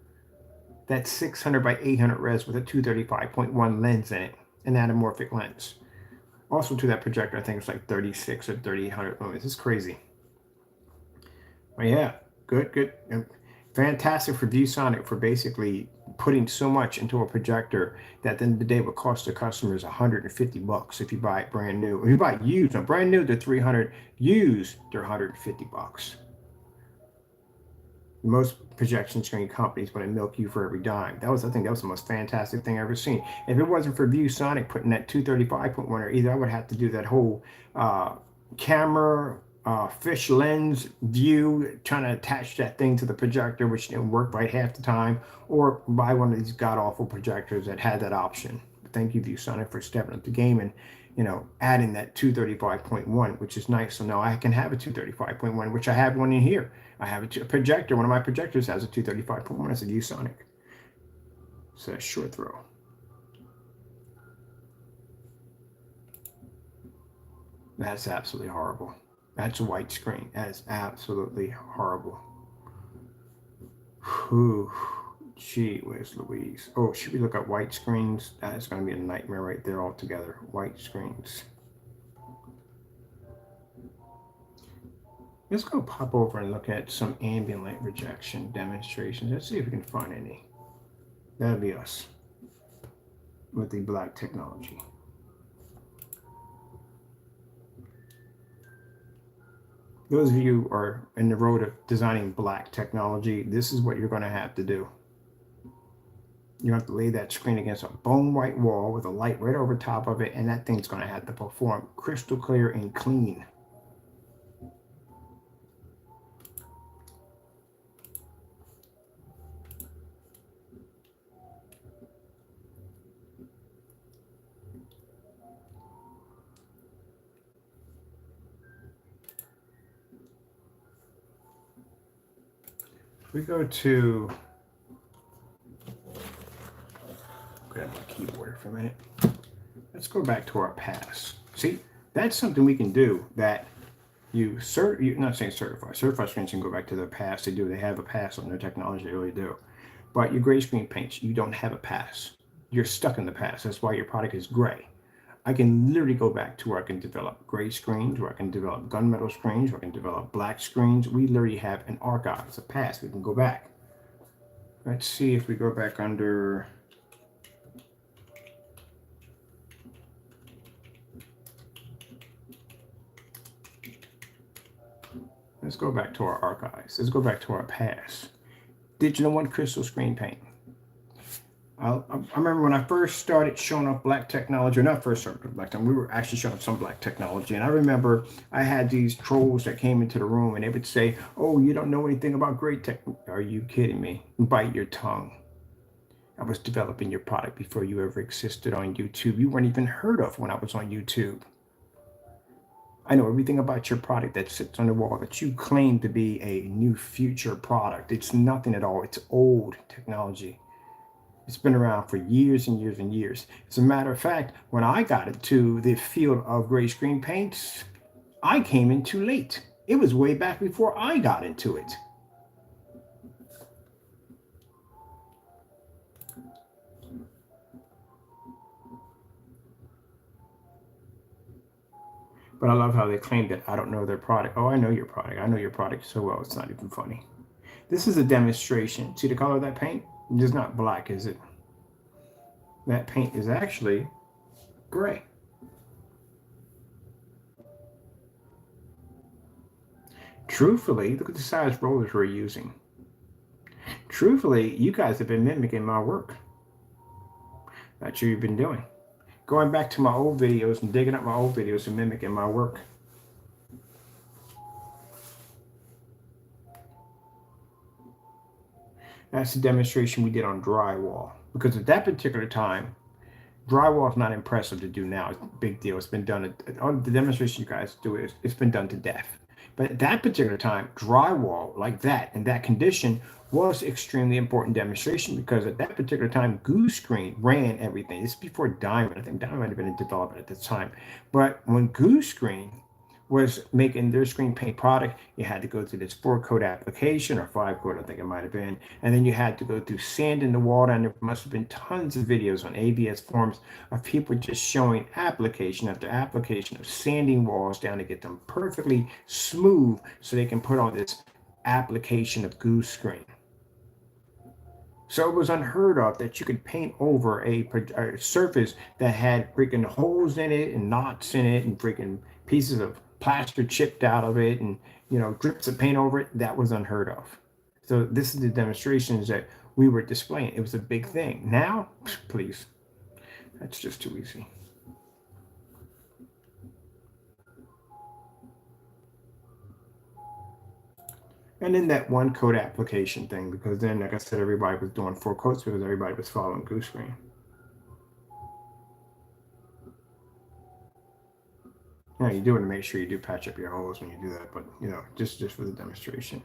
That's 600 by 800 res with a 235.1 lens in it, an anamorphic lens. Also to that projector, I think it's like 36 or 3800 lumens. It's crazy. But yeah, good. Fantastic for ViewSonic for basically putting so much into a projector that at the end of the day would cost the customers 150 bucks if you buy it brand new. If you buy it used, now brand new they're 300, used they're 150 bucks. Most projection screen companies want to milk you for every dime. I think that was the most fantastic thing I've ever seen. If it wasn't for ViewSonic putting that 235.1 or either I would have to do that whole camera fish lens view, trying to attach that thing to the projector, which didn't work right half the time, or buy one of these god-awful projectors that had that option. Thank you, ViewSonic, for stepping up the game and adding that 235.1, which is nice. So now I can have a 235.1, which I have one in here. I have a projector. One of my projectors has a 235.1. It's a ViewSonic. It's a short throw. That's absolutely horrible. That's a white screen. That is absolutely horrible. Whew. Gee whiz Louise. Oh, should we look at white screens? That is going to be a nightmare right there altogether. White screens. Let's go pop over and look at some ambient light rejection demonstrations. Let's see if we can find any. That'll be us with the black technology. Those of you who are in the road of designing black technology, this is what you're going to have to do. You have to lay that screen against a bone white wall with a light right over top of it, and that thing's going to have to perform crystal clear and clean. If we go to, grab my keyboard for a minute. Let's go back to our pass. See, that's something we can do that you're not saying certified. Certified screens can go back to their pass. They do. They have a pass on their technology. They really do. But your gray screen paints, you don't have a pass. You're stuck in the past. That's why your product is gray. I can literally go back to where I can develop gray screens, where I can develop gunmetal screens, where I can develop black screens. We literally have an archive. It's a past. We can go back. Let's see if we go back under. Let's go back to our archives. Let's go back to our past. Digital one crystal screen paint. I remember when I first started showing up black technology, or not first started with black technology, we were actually showing up some black technology. And I remember I had these trolls that came into the room and they would say, "Oh, you don't know anything about great tech." Are you kidding me? Bite your tongue. I was developing your product before you ever existed on YouTube. You weren't even heard of when I was on YouTube. I know everything about your product that sits on the wall that you claim to be a new future product. It's nothing at all. It's old technology. It's been around for years and years and years. As a matter of fact, when I got into the field of gray screen paints, I came in too late. It was way back before I got into it. But I love how they claim that I don't know their product. Oh, I know your product. I know your product so well, it's not even funny. This is a demonstration. See the color of that paint? It's not black, is it? That paint is actually gray. Truthfully, look at the size rollers we're using. Truthfully, you guys have been mimicking my work. That's what you've been doing. Going back to my old videos and digging up my old videos and mimicking my work. That's the demonstration we did on drywall. Because at that particular time, drywall is not impressive to do now. It's a big deal. It's been done. On the demonstration you guys do, it's been done to death. But at that particular time, drywall like that in that condition was extremely important demonstration because at that particular time, Goo Screen ran everything. This is before Diamond. I think Diamond might have been in development at the time. But when Goo Screen was making their screen paint product, you had to go through this 4-coat application or 5-coat, I think it might have been. And then you had to go through sand in the water. And there must have been tons of videos on ABS forums of people just showing application after application of sanding walls down to get them perfectly smooth so they can put on this application of Goo Screen. So it was unheard of that you could paint over a surface that had freaking holes in it and knots in it and freaking pieces of plaster chipped out of it and, you know, drips of paint over it. That was unheard of. So this is the demonstrations that we were displaying. It was a big thing. Now, please, that's just too easy. And then that 1-coat application thing, because then, like I said, everybody was doing 4 coats because everybody was following Goo Screen. Yeah, you do want to make sure you do patch up your holes when you do that, but you know, just for the demonstration.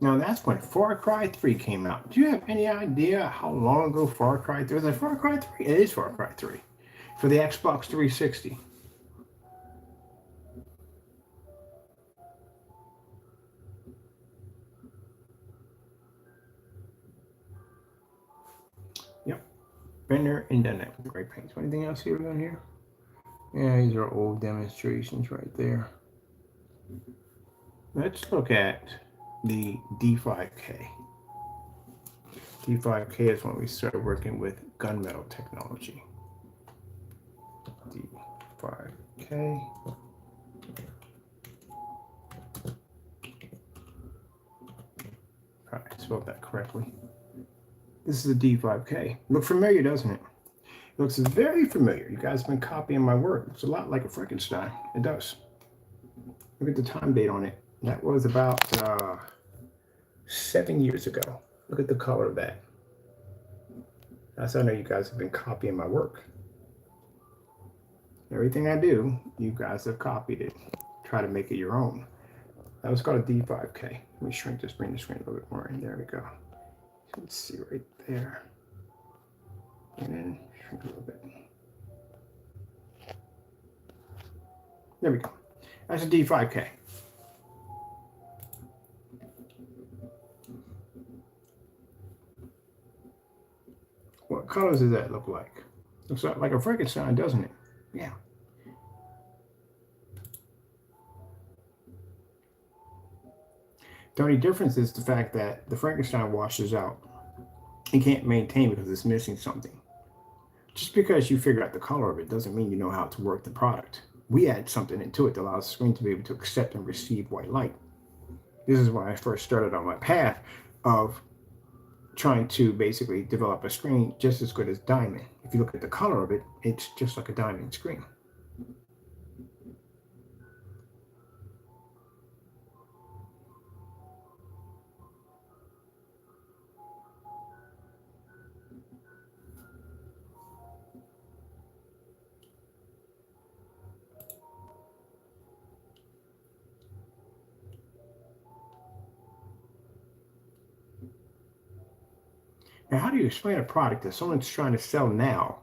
Now that's when Far Cry 3 came out. Do you have any idea how long ago Far Cry 3 was? Like Far Cry 3? It is Far Cry 3 for the Xbox 360. Been there and done that with gray paints. Anything else here on here? Yeah, these are old demonstrations right there. Let's look at the D5K. D5K is when we started working with gunmetal technology. D5K. I spelled that correctly. This is a D5K. Look familiar, doesn't it? It looks very familiar. You guys have been copying my work. It's a lot like a Frankenstein. It does. Look at the time date on it. That was about 7 years ago. Look at the color of that. That's how I know you guys have been copying my work. Everything I do, you guys have copied it. Try to make it your own. That was called a D5K. Let me shrink this, bring the screen a little bit more in. There we go. Let's see right there. And then shrink a little bit. There we go. That's a D5K. What colors does that look like? Looks like a Frankenstein, doesn't it? Yeah. The only difference is the fact that the Frankenstein washes out. You can't maintain because it's missing something. Just because you figure out the color of it doesn't mean you know how to work the product. We add something into it that allows the screen to be able to accept and receive white light. This is why I first started on my path of trying to basically develop a screen just as good as diamond. If you look at the color of it, it's just like a diamond screen. Now, how do you explain a product that someone's trying to sell now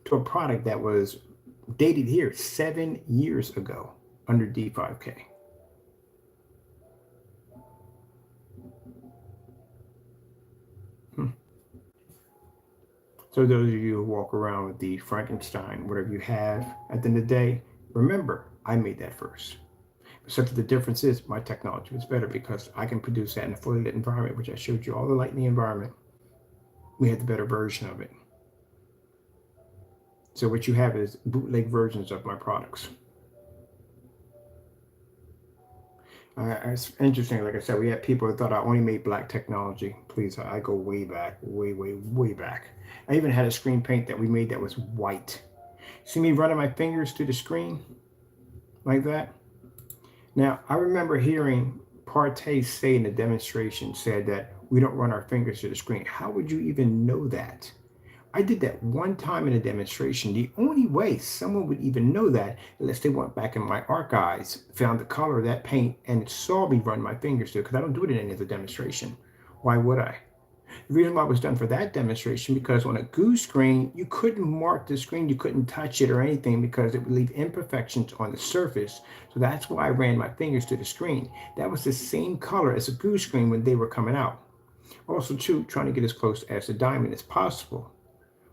to a product that was dated here 7 years ago under D5K? So those of you who walk around with the Frankenstein, whatever you have, at the end of the day, remember, I made that first. Except the difference is my technology was better because I can produce that in a fully lit environment, which I showed you all the light in the environment. We had the better version of it. So what you have is bootleg versions of my products. It's interesting. Like I said, we had people who thought I only made black technology. Please, I go way back, way back. I even had a screen paint that we made that was white. See me running my fingers through the screen like that? Now, I remember hearing Partey say in the demonstration said that we don't run our fingers through the screen. How would you even know that? I did that one time in a demonstration. The only way someone would even know that, unless they went back in my archives, found the color of that paint, and saw me run my fingers through it, because I don't do it in any other demonstration. Why would I? The reason why it was done for that demonstration, because on a GUI screen, you couldn't mark the screen, you couldn't touch it or anything because it would leave imperfections on the surface. So that's why I ran my fingers through the screen. That was the same color as a GUI screen when they were coming out. Also, too, trying to get as close as the diamond as possible.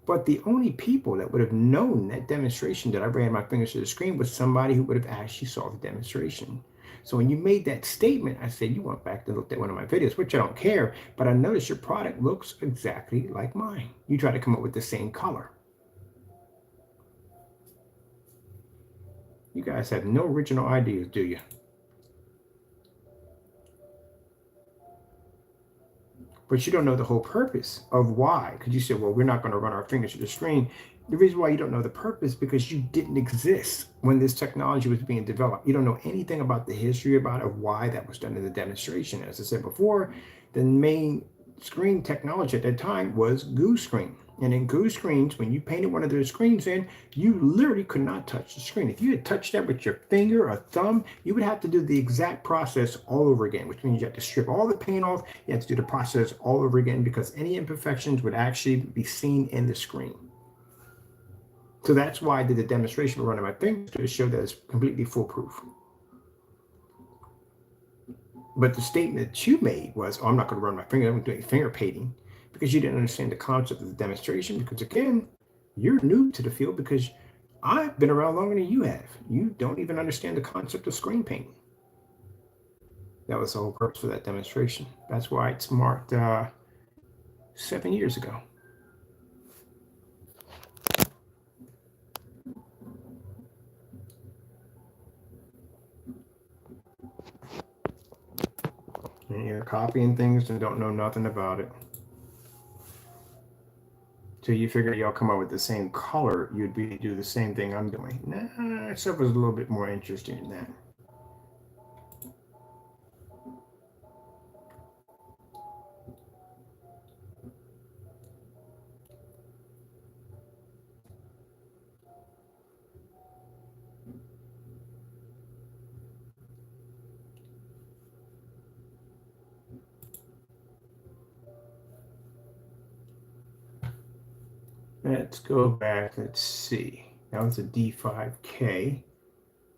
But the only people that would have known that demonstration that I ran my fingers to the screen was somebody who would have actually saw the demonstration. So when you made that statement, I said, you went back and looked at one of my videos, which I don't care, but I noticed your product looks exactly like mine. You try to come up with the same color. You guys have no original ideas, do you? But you don't know the whole purpose of why. Because you said, well, we're not going to run our fingers through the screen. The reason why you don't know the purpose because you didn't exist when this technology was being developed. You don't know anything about the history about it, of why that was done in the demonstration. As I said before, the main screen technology at that time was GUI screen. And in GUI screens, when you painted one of those screens in, you literally could not touch the screen. If you had touched that with your finger or thumb, you would have to do the exact process all over again, which means you have to strip all the paint off. You have to do the process all over again because any imperfections would actually be seen in the screen. So that's why I did the demonstration running my fingers to show that it's completely foolproof. But the statement that you made was, oh, I'm not going to run my finger, I'm going to do finger painting. because you didn't understand the concept of the demonstration. Because again, you're new to the field because I've been around longer than you have. You don't even understand the concept of screen painting. That was the whole purpose for that demonstration. That's why it's marked 7 years ago. And you're copying things and don't know nothing about it. So you figure y'all come up with the same color, you'd be do the same thing I'm doing. Nah, stuff was a little bit more interesting than that. Let's go back. Let's see. That was a D5K.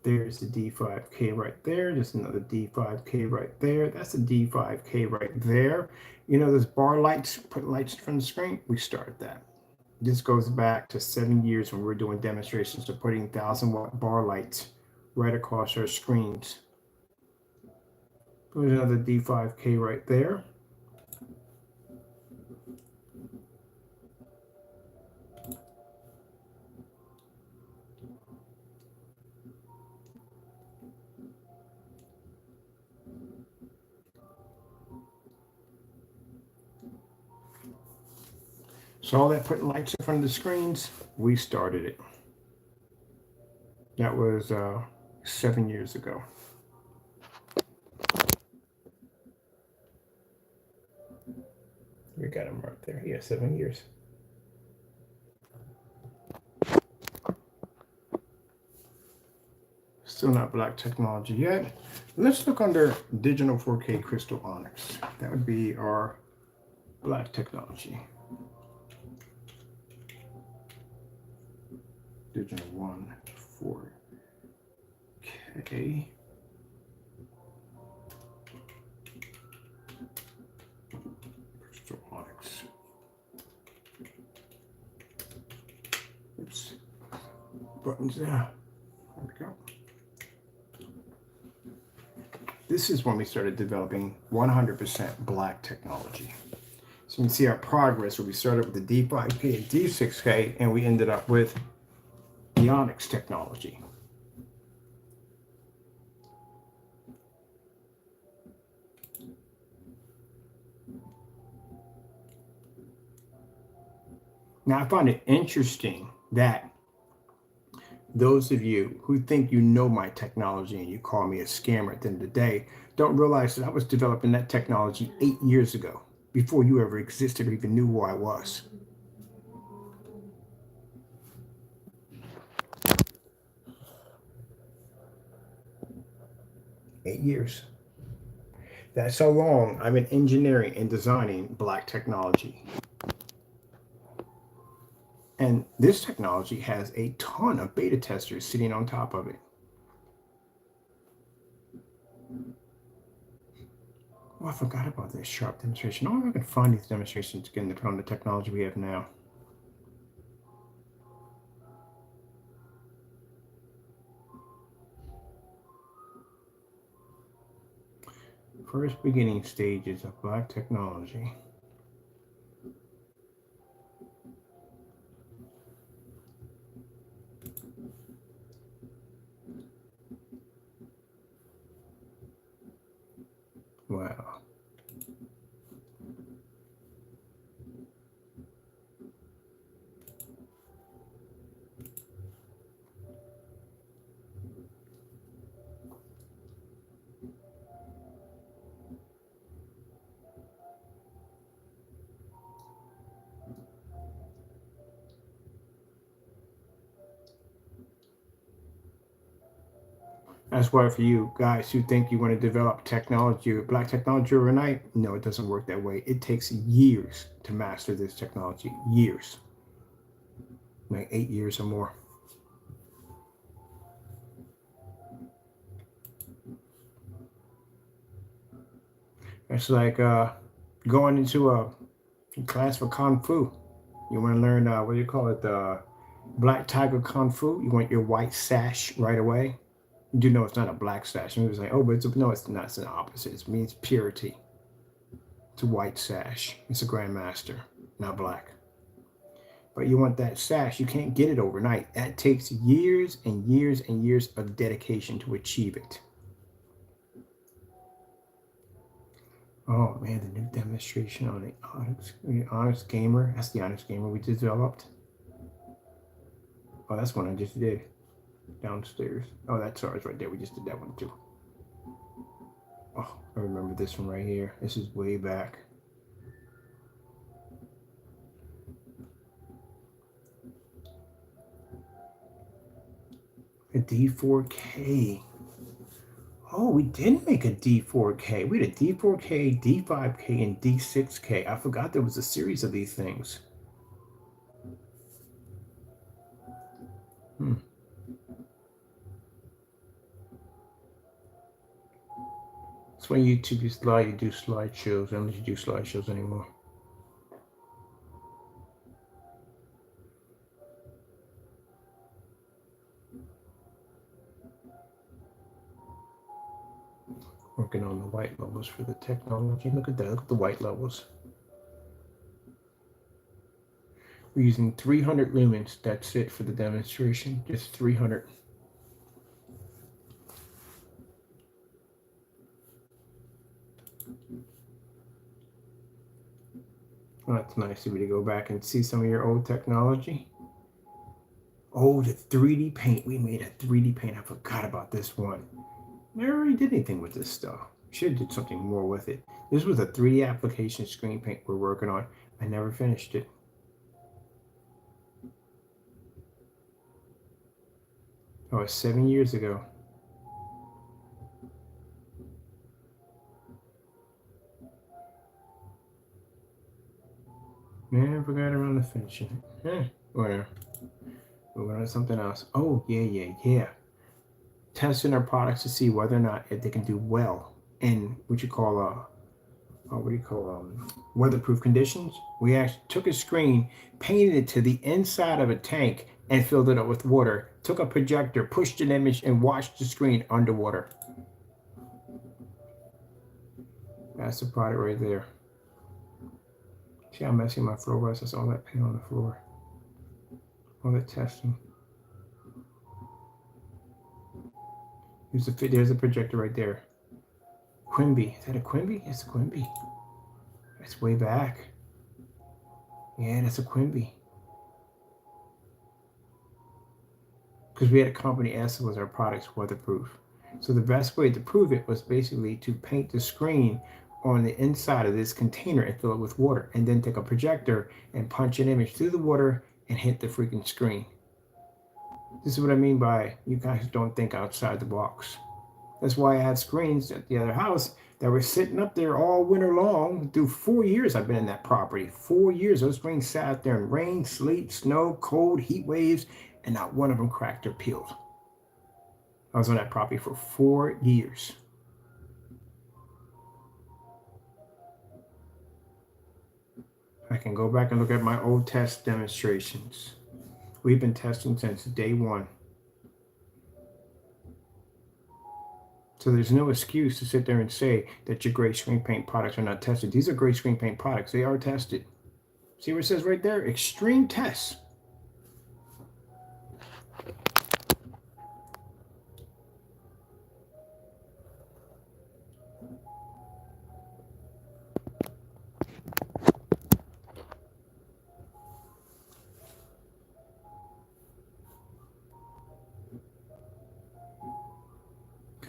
There's the D5K right there. There's another D5K right there. That's a D5K right there. You know, those bar lights, put lights in front of the screen. We started that. This goes back to 7 years when we were doing demonstrations of putting 1,000-watt bar lights right across our screens. There's another D5K right there. So all that putting lights in front of the screens, we started it. That was 7 years ago. We got him right there. Yeah, 7 years. Still not black technology yet. Let's look under digital 4K crystal onyx. That would be our black technology. Digital 1 4K. Crystal onyx. Oops. Buttons there. There we go. This is when we started developing 100% black technology. So you can see our progress where we started with the D5K and D6K and we ended up with the onyx technology. Now I find it interesting that those of you who think you know my technology and you call me a scammer at the end of the day don't realize that I was developing that technology 8 years ago before you ever existed or even knew who I was. Eight years. That's how long I've been engineering and designing black technology. And this technology has a ton of beta testers sitting on top of it. Oh, I forgot about this sharp demonstration. Oh, I can find these demonstrations again to put on the technology we have now. First beginning stages of black technology. Wow. That's why for you guys who think you want to develop technology, black technology overnight, no, it doesn't work that way. It takes years to master this technology. Years. Like 8 years or more. It's like going into a In class for Kung Fu. You want to learn, what do you call it, Black Tiger Kung Fu? You want your white sash right away? You do know it's not a black sash. And it was like, oh, but no, it's not. It's the opposite. It means purity. It's a white sash. It's a grandmaster, not black. But you want that sash. You can't get it overnight. That takes years and years and years of dedication to achieve it. Oh man, the new demonstration on the Honest Gamer. That's the Honest Gamer we developed. Oh, that's one I just did downstairs. Oh, that's ours right there. We just did that one too. Oh, I remember this one right here. This is way back. A D4K. Oh, we did make a D4K. We had a D4K, D5K, and D6K. I forgot there was a series of these things. That's why YouTube used to allow you to do slideshows. I don't let you do slideshows anymore. Working on the white levels for the technology. Look at that. Look at the white levels. We're using 300 lumens. That's it for the demonstration. Just 300. Oh, that's nice of you to go back and see some of your old technology. Oh, the 3D paint. We made a 3D paint. I forgot about this one. Never really did anything with this stuff. Should have did something more with it. This was a 3D application screen paint we're working on. I never finished it. Oh, it was 7 years ago. Man, I forgot around the finishing. Whatever. Moving on to something else. Oh, yeah. Testing our products to see whether or not if they can do well in what you call weatherproof conditions. We actually took a screen, painted it to the inside of a tank, and filled it up with water. Took a projector, pushed an image, and watched the screen underwater. That's the product right there. See how messy my floor was? That's all that paint on the floor. All that testing. There's a projector right there. Quimby. Is that a Quimby? It's a Quimby. That's way back. Yeah, that's a Quimby. Because we had a company ask was our products weatherproof. So the best way to prove it was basically to paint the screen on the inside of this container and fill it with water, and then take a projector and punch an image through the water and hit the freaking screen. This is what I mean by you guys don't think outside the box. That's why I had screens at the other house that were sitting up there all winter long. Through 4 years I've been in that property. 4 years those screens sat out there in rain, sleet, snow, cold, heat waves, and not one of them cracked or peeled. I was on that property for 4 years. I can go back and look at my old test demonstrations. We've been testing since day one. So there's no excuse to sit there and say that your gray screen paint products are not tested. These are gray screen paint products. They are tested. See what it says right there? Extreme tests.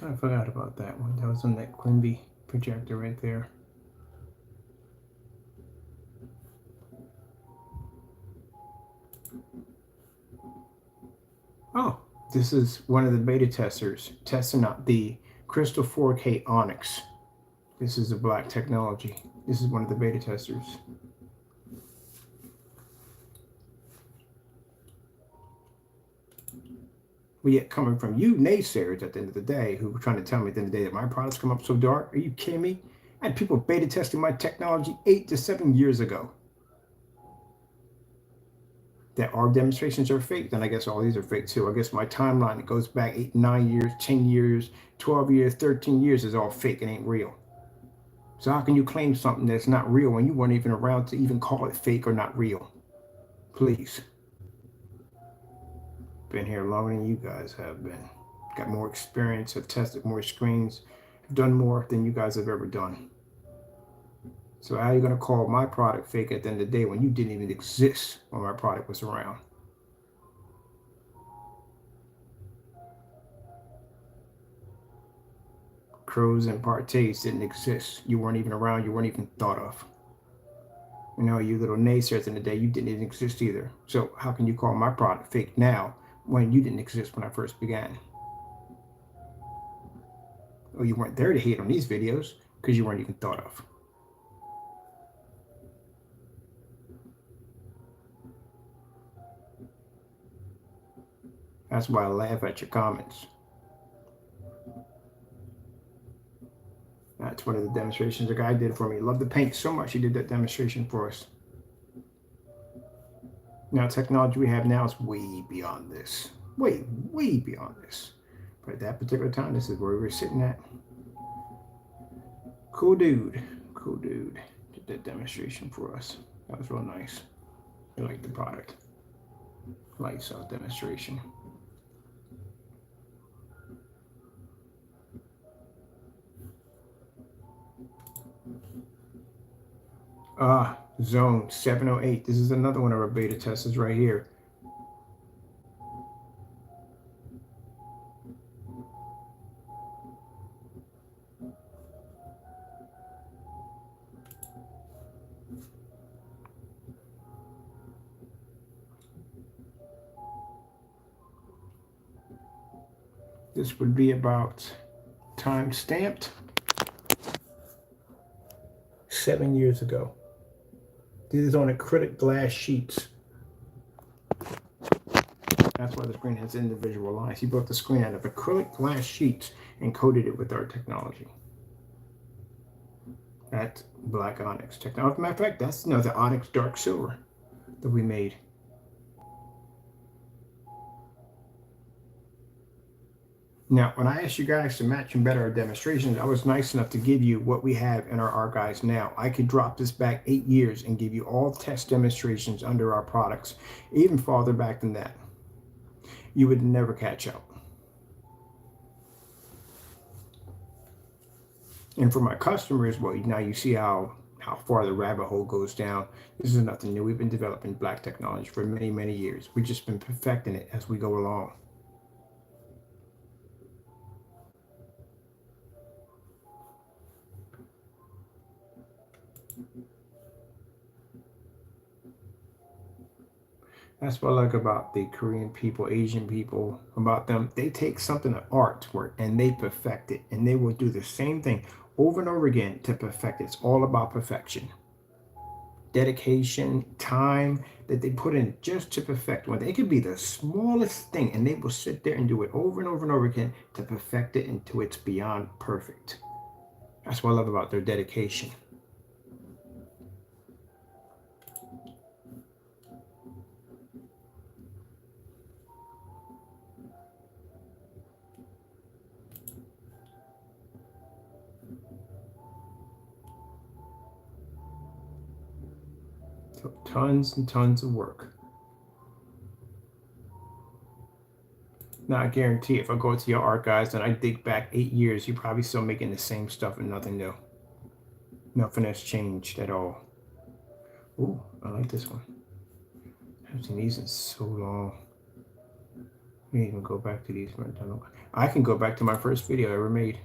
I forgot about that one. That was on that Quimby projector right there. Oh, this is one of the beta testers testing out the Crystal 4K Onyx. This is the black technology. This is one of the beta testers. But yet coming from you naysayers at the end of the day who were trying to tell me at the end of the day that my products come up so dark. Are you kidding me? I had people beta testing my technology 8 to 7 years ago. that our demonstrations are fake, then I guess all these are fake too. I guess my timeline, it goes back 8, 9 years, 10 years, 12 years, 13 years is all fake. It ain't real. So how can you claim something that's not real when you weren't even around to even call it fake or not real? Please. Been here longer than you guys have been. Got more experience, have tested more screens, have done more than you guys have ever done. So how are you going to call my product fake at the end of the day when you didn't even exist when my product was around? Crows and parties didn't exist. You weren't even around. You weren't even thought of. You know, you little naysayers in the day, you didn't even exist either. So how can you call my product fake now when you didn't exist when I first began? Or you weren't there to hate on these videos because you weren't even thought of. That's why I laugh at your comments. That's one of the demonstrations a guy did for me. Loved the paint so much he did that demonstration for us. Now, technology we have now is way beyond this. Way beyond this. But at that particular time, this is where we were sitting at. Cool dude. Cool dude. Did that demonstration for us. That was real nice. I like the product. Lights out demonstration. Zone 708. This is another one of our beta testers right here. This would be about time stamped 7 years ago. This is on acrylic glass sheets. That's why the screen has individual lines. He built the screen out of acrylic glass sheets and coated it with our technology. That's black onyx technology. As a matter of fact, that's the onyx dark silver that we made. Now, when I asked you guys to match and better our demonstrations, I was nice enough to give you what we have in our archives now. I could drop this back 8 years and give you all test demonstrations under our products, even farther back than that. You would never catch up. And for my customers, well, now you see how far the rabbit hole goes down. This is nothing new. We've been developing black technology for many, many years. We've just been perfecting it as we go along. That's what I like about the Korean people, Asian people, about them. They take something of artwork and they perfect it. And they will do the same thing over and over again to perfect it. It's all about perfection. Dedication, time that they put in just to perfect one. It could be the smallest thing and they will sit there and do it over and over and over again to perfect it until it's beyond perfect. That's what I love about their dedication. So tons and tons of work. Now, I guarantee if I go to your archives and I dig back 8 years, you're probably still making the same stuff and nothing new. Nothing has changed at all. Ooh, I like this one. I haven't seen these in so long. Let me even go back to these. I can go back to my first video I ever made.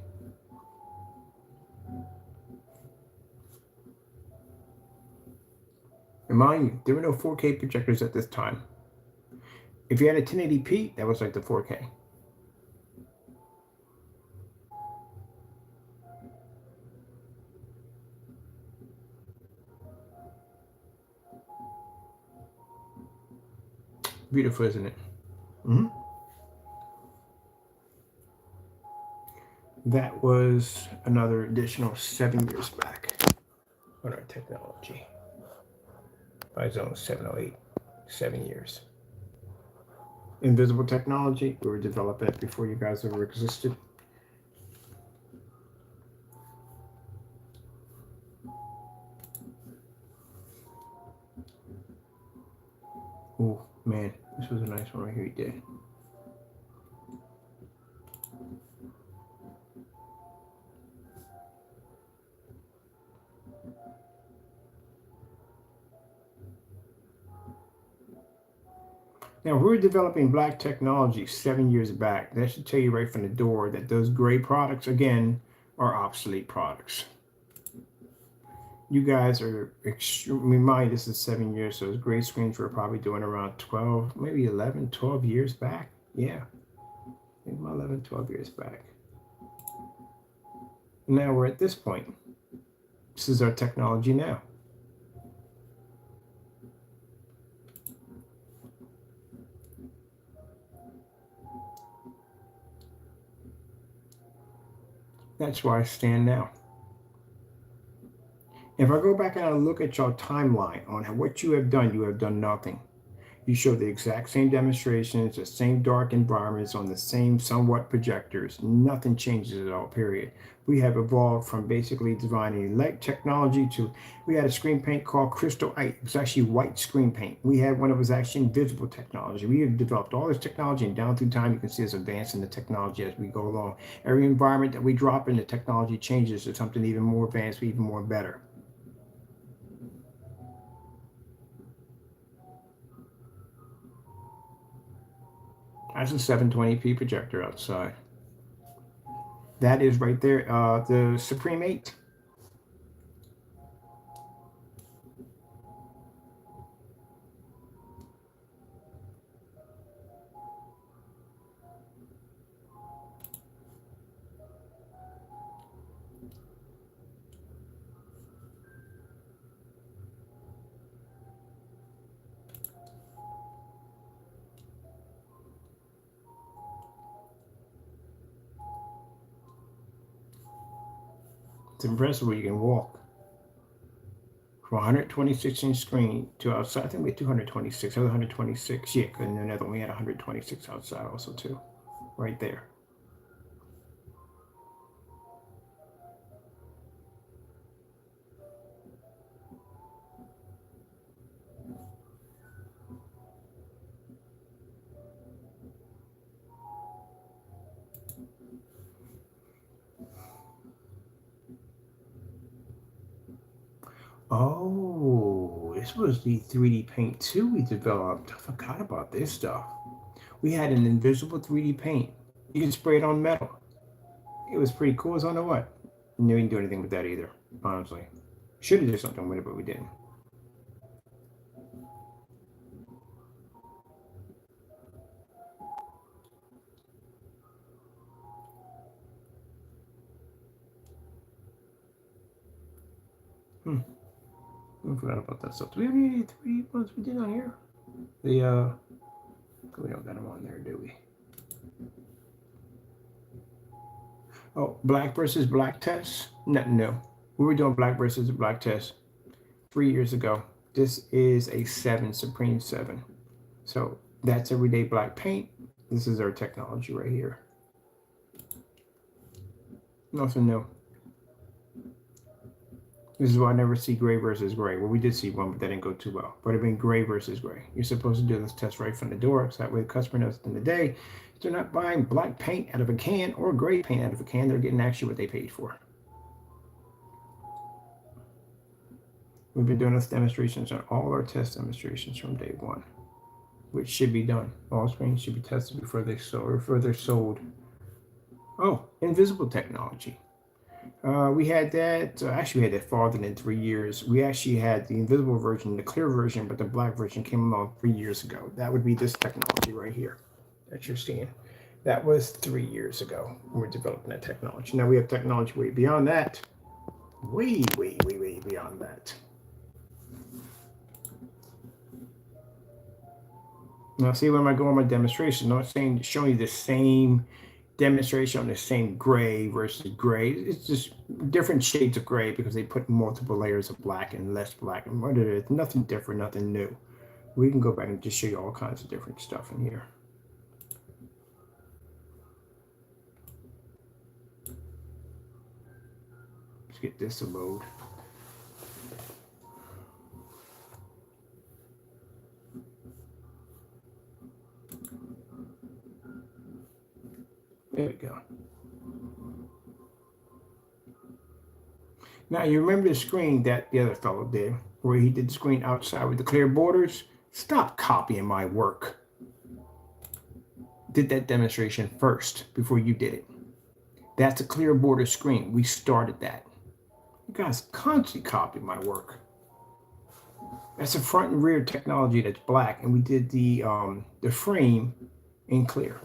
And mind you, there were no 4K projectors at this time. If you had a 1080p, that was like the 4K. Beautiful, isn't it? That was another additional 7 years back on our technology by zone 708. 7 years. Invisible technology, we were developing it before you guys ever existed. Oh man, this was a nice one right here he did. Now, we were developing black technology 7 years back. That should tell you right from the door that those gray products, again, are obsolete products. You guys are extremely, mind this is 7 years, so those gray screens were probably doing around 12, maybe 11, 12 years back. Yeah, maybe 11, 12 years back. Now we're at this point. This is our technology now. That's where I stand now. If I go back and I look at your timeline on what you have done nothing. You show the exact same demonstrations, the same dark environments on the same somewhat projectors. Nothing changes at all, period. We have evolved from basically designing light technology to, we had a screen paint called Crystal White. It was actually white screen paint. We had one that was actually invisible technology. We have developed all this technology, and down through time, you can see us advancing the technology as we go along. Every environment that we drop in, the technology changes to something even more advanced, even more better. That's a 720p projector outside. That is right there, the Supreme 8. It's impressive where you can walk from 126-inch screen to outside. I think we had 226. I was 126. Yeah, and another one we had 126 outside also too, right there. Oh, this was the 3D paint too we developed. I forgot about this stuff. We had an invisible 3D paint. You can spray it on metal. It was pretty cool as I know what. We didn't do anything with that either, honestly. Should have did something with it, but we didn't. I forgot about that stuff. Do we have any 3D ones we did on here? We don't got them on there, do we? Oh, black versus black test? No. We were doing black versus black test 3 years ago. This is a 7, Supreme 7. So that's everyday black paint. This is our technology right here. Nothing new. This is why I never see gray versus gray. Well, we did see one, but that didn't go too well. But it been gray versus gray. You're supposed to do this test right from the door, so that way the customer knows at the end of the day, they're not buying black paint out of a can or gray paint out of a can. They're getting actually what they paid for. We've been doing those demonstrations on all our test demonstrations from day one, which should be done. All screens should be tested before they're sold. Oh, invisible technology. We had that, actually we had that farther than 3 years. We actually had the invisible version, the clear version, but the black version came along 3 years ago. That would be this technology right here that you're seeing. That was 3 years ago. We were developing that technology. Now we have technology way beyond that. Way beyond that. Now see where am I going with my demonstration? I'm not saying showing you the same demonstration on the same gray versus gray. It's just different shades of gray because they put multiple layers of black and less black. And what it is, nothing different, nothing new. We can go back and just show you all kinds of different stuff in here. Let's get this to load. There we go. Now, you remember the screen that the other fellow did, where he did the screen outside with the clear borders? Stop copying my work. Did that demonstration first before you did it. That's a clear border screen. We started that. You guys constantly copy my work. That's a front and rear technology that's black, and we did the frame in clear.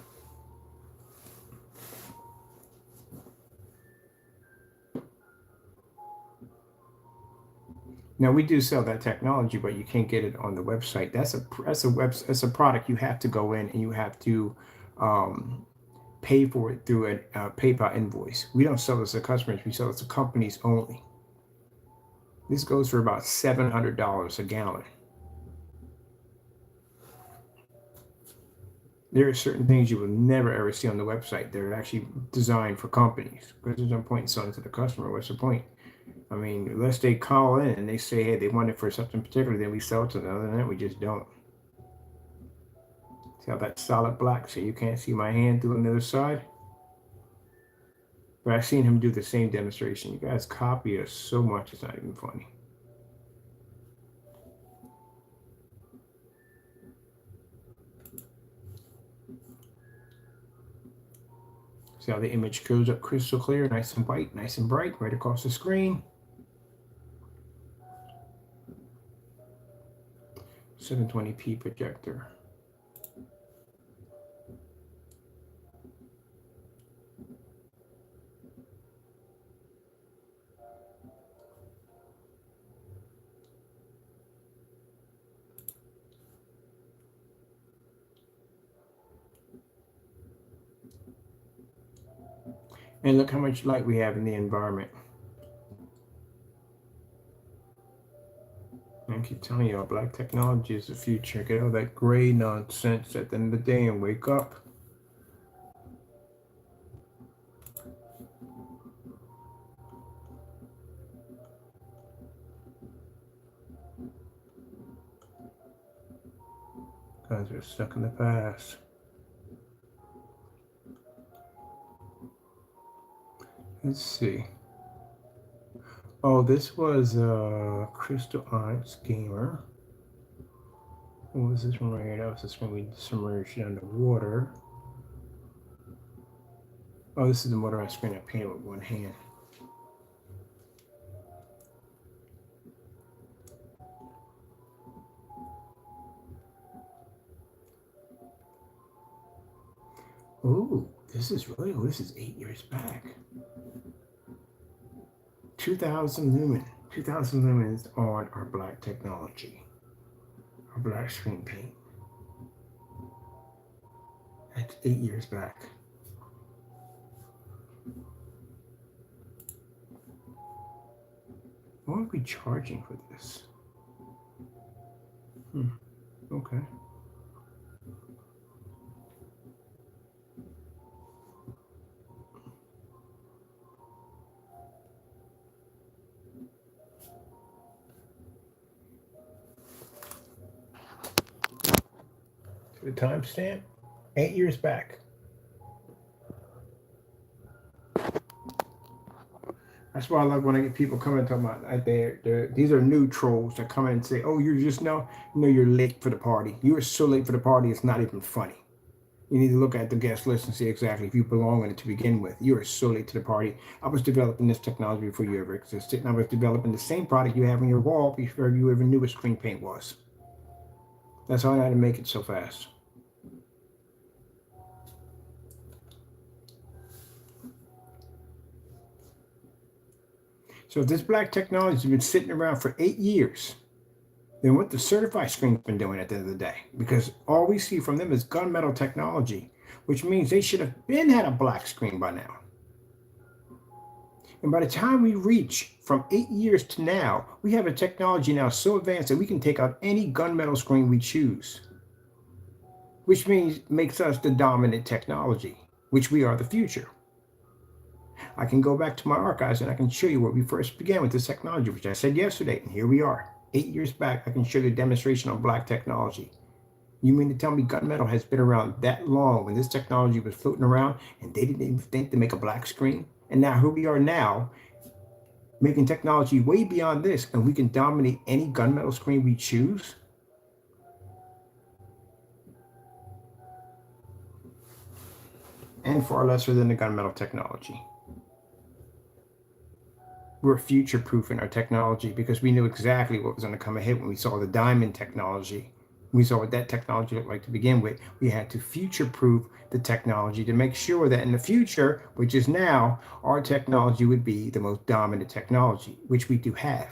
Now, we do sell that technology, but you can't get it on the website. That's a product you have to go in and you have to pay for it through a PayPal invoice. We don't sell this to customers. We sell it to companies only. This goes for about $700 a gallon. There are certain things you will never ever see on the website. They're actually designed for companies. Because there's no point in selling to the customer. What's the point? I mean, unless they call in and they say, hey, they want it for something particular, then we sell it to them. Other than that, we just don't. See how that's solid black, so you can't see my hand through on the other side? But I've seen him do the same demonstration. You guys copy us so much, it's not even funny. See how the image goes up crystal clear, nice and white, nice and bright, right across the screen. 720p projector. And look how much light we have in the environment. I keep telling you, black technology is the future. Get all that gray nonsense at the end of the day and wake up. Guys are stuck in the past. Let's see. Oh, this was Crystal Arts Gamer. What was this one right here? That was this one we submerged underwater. Oh, this is the motorized screen I painted with one hand. Oh, this is 8 years back. 2,000 lumen. 2,000 lumens on our black technology. Our black screen paint. That's 8 years back. What are we charging for this? Okay. The timestamp, 8 years back. That's why I love when I get people coming and talking about these are new trolls that come in and say, oh, you're just no, you're late for the party. You are so late for the party, it's not even funny. You need to look at the guest list and see exactly if you belong in it to begin with. You are so late to the party. I was developing this technology before you ever existed, and I was developing the same product you have on your wall before you ever knew what screen paint was. That's how I had to make it so fast. So if this black technology has been sitting around for 8 years, then what the certified screen's been doing at the end of the day? Because all we see from them is gunmetal technology, which means they should have had a black screen by now. And by the time we reach from 8 years to now, we have a technology now so advanced that we can take out any gunmetal screen we choose, which means makes us the dominant technology, which we are the future. I can go back to my archives and I can show you where we first began with this technology, which I said yesterday, and here we are. 8 years back, I can show you a demonstration on black technology. You mean to tell me gunmetal has been around that long when this technology was floating around and they didn't even think to make a black screen? And now here we are now, making technology way beyond this, and we can dominate any gunmetal screen we choose? And far lesser than the gunmetal technology. We're future-proofing our technology because we knew exactly what was going to come ahead when we saw the diamond technology. We saw what that technology looked like to begin with. We had to future-proof the technology to make sure that in the future, which is now, our technology would be the most dominant technology, which we do have.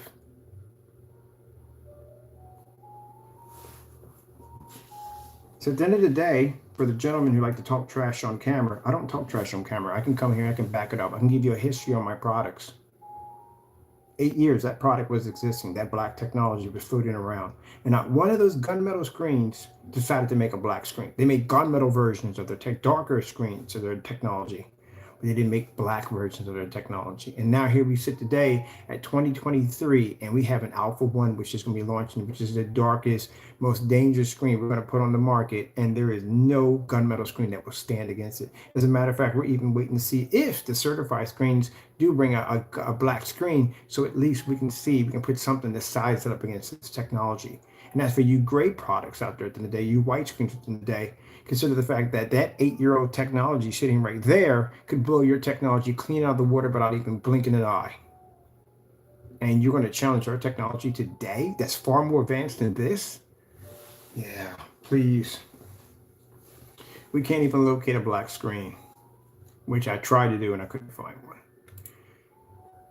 So at the end of the day, for the gentlemen who like to talk trash on camera, I don't talk trash on camera. I can come here, I can back it up. I can give you a history on my products. 8 years that product was existing, that black technology was floating around. And not one of those gunmetal screens decided to make a black screen. They made gunmetal versions of their darker screens of their technology. But they didn't make black versions of their technology. And now here we sit today at 2023, and we have an Alpha 1, which is going to be launching, which is the darkest, most dangerous screen we're going to put on the market. And there is no gunmetal screen that will stand against it. As a matter of fact, we're even waiting to see if the certified screens do bring a black screen, so at least we can see, we can put something to size it up against this technology. And as for you gray products out there at the end of the day, you white screens at the end of the day, consider the fact that that 8-year-old technology sitting right there could blow your technology clean out of the water without even blinking an eye. And you're going to challenge our technology today that's far more advanced than this? Yeah, please. We can't even locate a black screen, which I tried to do and I couldn't find one.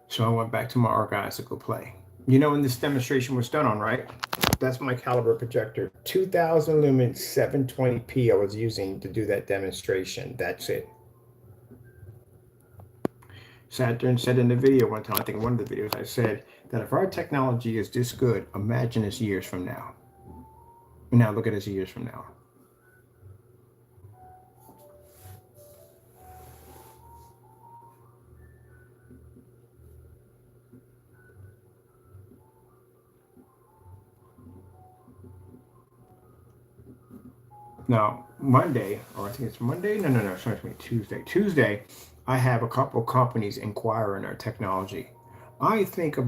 So I went back to my archives to go play. You know when this demonstration was done on, right? That's my caliber projector. 2000 lumen 720p I was using to do that demonstration. That's it. Sat there and said in the video one time, I think one of the videos, I said that if our technology is this good, imagine us years from now. Now look at us years from now. Now, Monday, or I think it's Monday? No, sorry, it's Tuesday. Tuesday, I have a couple companies inquiring our technology. I'm thinking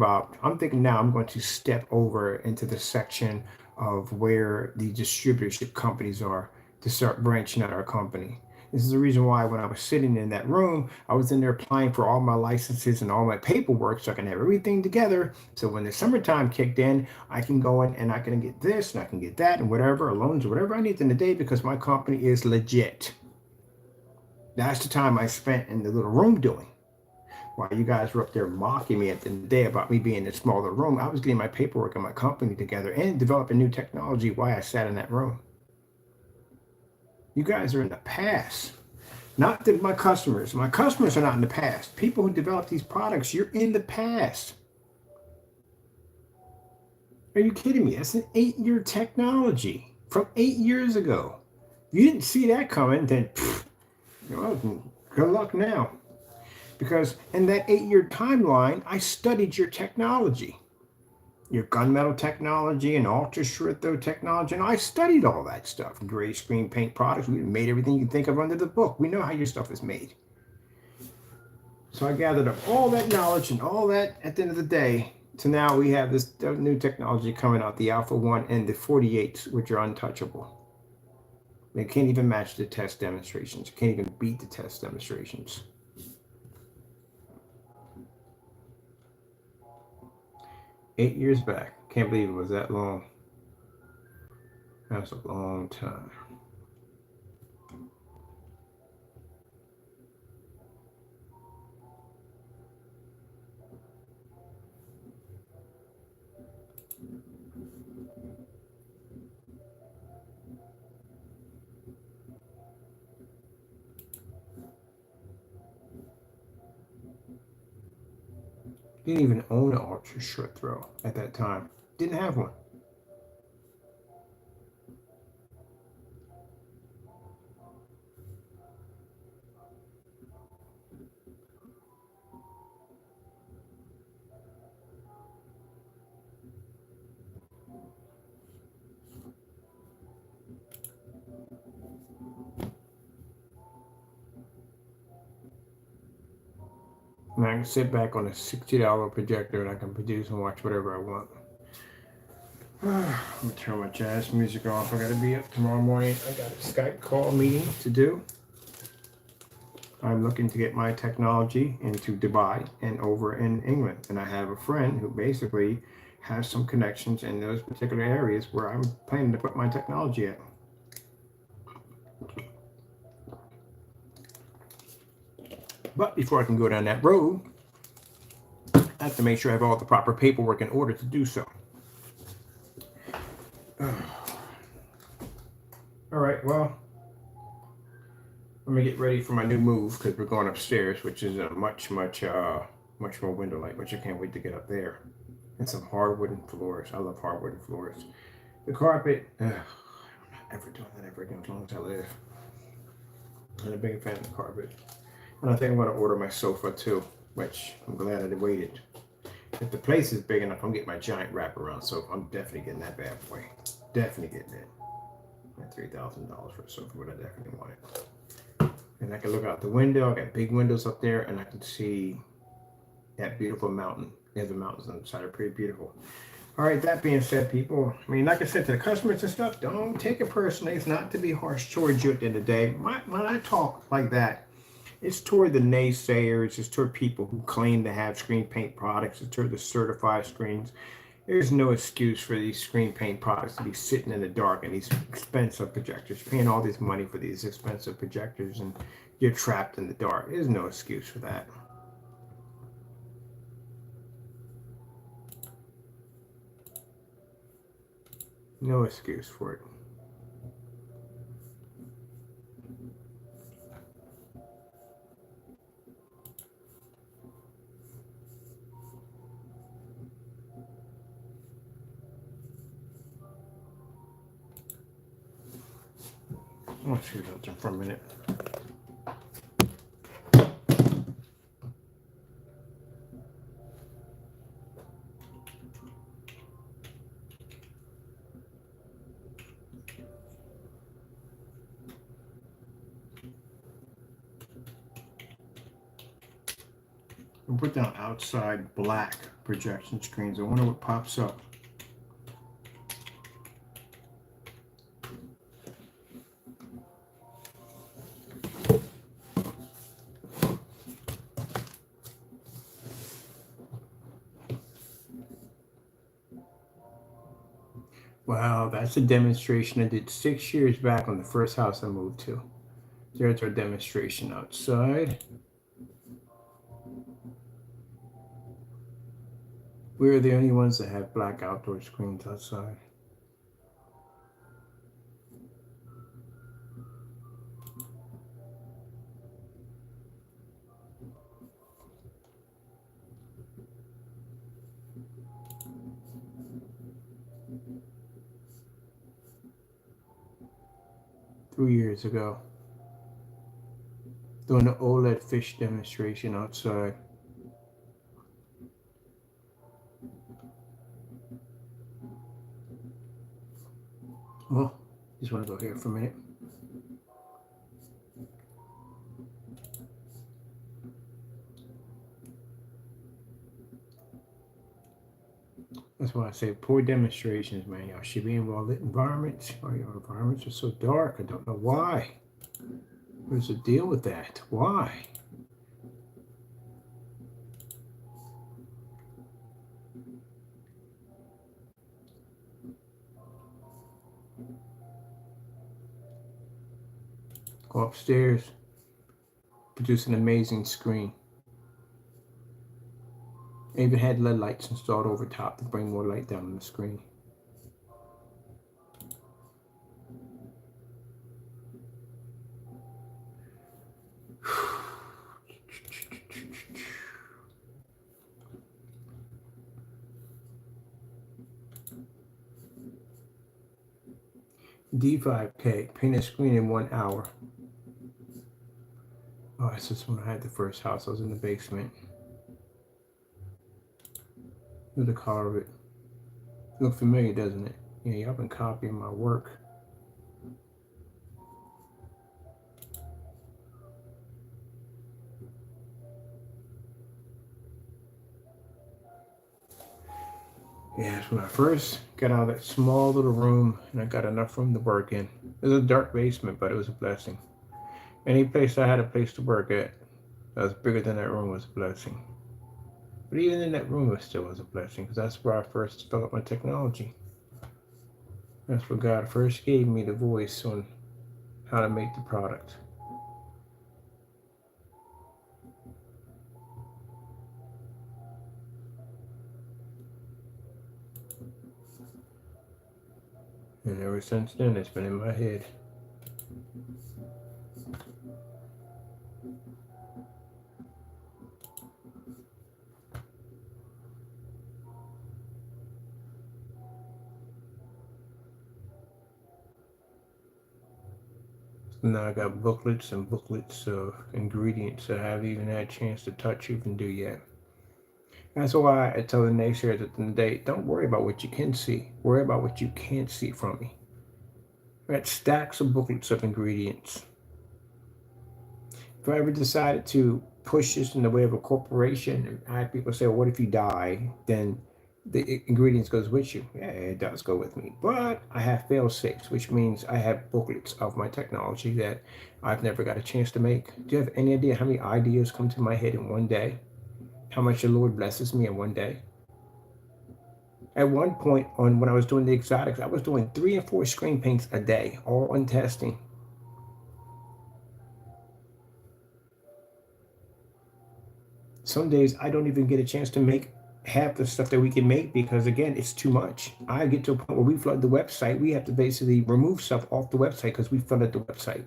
now I'm going to step over into the section of where the distributorship companies are to start branching out our company. This is the reason why when I was sitting in that room, I was in there applying for all my licenses and all my paperwork so I can have everything together. So when the summertime kicked in, I can go in and I can get this and I can get that and whatever, loans or whatever I need in the day because my company is legit. That's the time I spent in the little room doing. While you guys were up there mocking me at the end of the day about me being in a smaller room, I was getting my paperwork and my company together and developing new technology while I sat in that room. You guys are in the past. Not that my customers. My customers are not in the past. People who develop these products, you're in the past. Are you kidding me? That's an 8-year technology from 8 years ago. If you didn't see that coming, then good luck now. Because in that 8-year timeline, I studied your technology. Your gunmetal technology and ultra short throw technology. And I studied all that stuff. Gray screen paint products. We made everything you can think of under the book. We know how your stuff is made. So I gathered up all that knowledge and all that at the end of the day. So now we have this new technology coming out, the Alpha 1 and the 48s, which are untouchable. They can't even match the test demonstrations. Can't even beat the test demonstrations. Eight years back. Can't believe it was that long. That's a long time. Didn't even own an ultra short throw at that time. Didn't have one. And I can sit back on a $60 projector and I can produce and watch whatever I want. I'm gonna turn my jazz music off. I gotta be up tomorrow morning. I got a Skype call meeting to do. I'm looking to get my technology into Dubai and over in England. And I have a friend who basically has some connections in those particular areas where I'm planning to put my technology at. But before I can go down that road, I have to make sure I have all the proper paperwork in order to do so. All right, well, let me get ready for my new move because we're going upstairs, which is a much more window light, which I can't wait to get up there. And some hardwood floors. I love hardwood floors. The carpet, I'm not ever doing that ever again as long as I live. I'm a big fan of the carpet. And I think I'm going to order my sofa too, which I'm glad I waited. If the place is big enough, I'm getting my giant wraparound sofa. I'm definitely getting that bad boy. Definitely getting it. At $3,000 for a sofa, but I definitely want it. And I can look out the window. I got big windows up there, and I can see that beautiful mountain. There's the mountains on the side are pretty beautiful. All right, that being said, people, I mean, like I said to the customers and stuff, don't take it personally. It's not to be harsh towards you at the end of the day. When I talk like that, it's toward the naysayers. It's toward people who claim to have screen paint products. It's toward the certified screens. There's no excuse for these screen paint products to be sitting in the dark and these expensive projectors, paying all this money for these expensive projectors, and you're trapped in the dark. There's no excuse for that. No excuse for it. I'll shoot something for a minute. I'll put down outside black projection screens. I wonder what pops up. Wow, that's a demonstration I did 6 years back on the first house I moved to. There's our demonstration outside. We're the only ones that have black outdoor screens outside. Three years ago, doing the OLED fish demonstration outside. Well, just want to go here for a minute. That's why I say poor demonstrations, man. Y'all should be in well-lit environments. Or your environments are so dark. I don't know why. What's the deal with that? Why? Go upstairs, produce an amazing screen. I even had LED lights installed over top to bring more light down on the screen. D5K, paint a screen in 1 hour. Oh, this is when I had the first house. I was in the basement. Look at the color of it. Look familiar, doesn't it? Yeah, y'all been copying my work. Yeah, it's when I first got out of that small little room and I got enough room to work in. It was a dark basement, but it was a blessing. Any place I had a place to work at that was bigger than that room was a blessing. But even in that room, it still was a blessing because that's where I first developed my technology. That's where God first gave me the voice on how to make the product. And ever since then, it's been in my head. So now I got booklets and booklets of ingredients that I haven't even had a chance to touch or even do yet. That's why I tell the naysayers at the end of the day, don't worry about what you can see. Worry about what you can't see from me. I got stacks of booklets of ingredients. If I ever decided to push this in the way of a corporation, and I have people say, well, what if you die? Then the ingredients goes with you. Yeah, it does go with me. But I have fail safes, which means I have booklets of my technology that I've never got a chance to make. Do you have any idea how many ideas come to my head in one day? How much the Lord blesses me in one day? At one point, when I was doing the exotics, I was doing 3 and 4 screen paints a day, all on testing. Some days I don't even get a chance to make half the stuff that we can make because, again, it's too much. I get to a point where we flood the website. We have to basically remove stuff off the website because we flooded the website.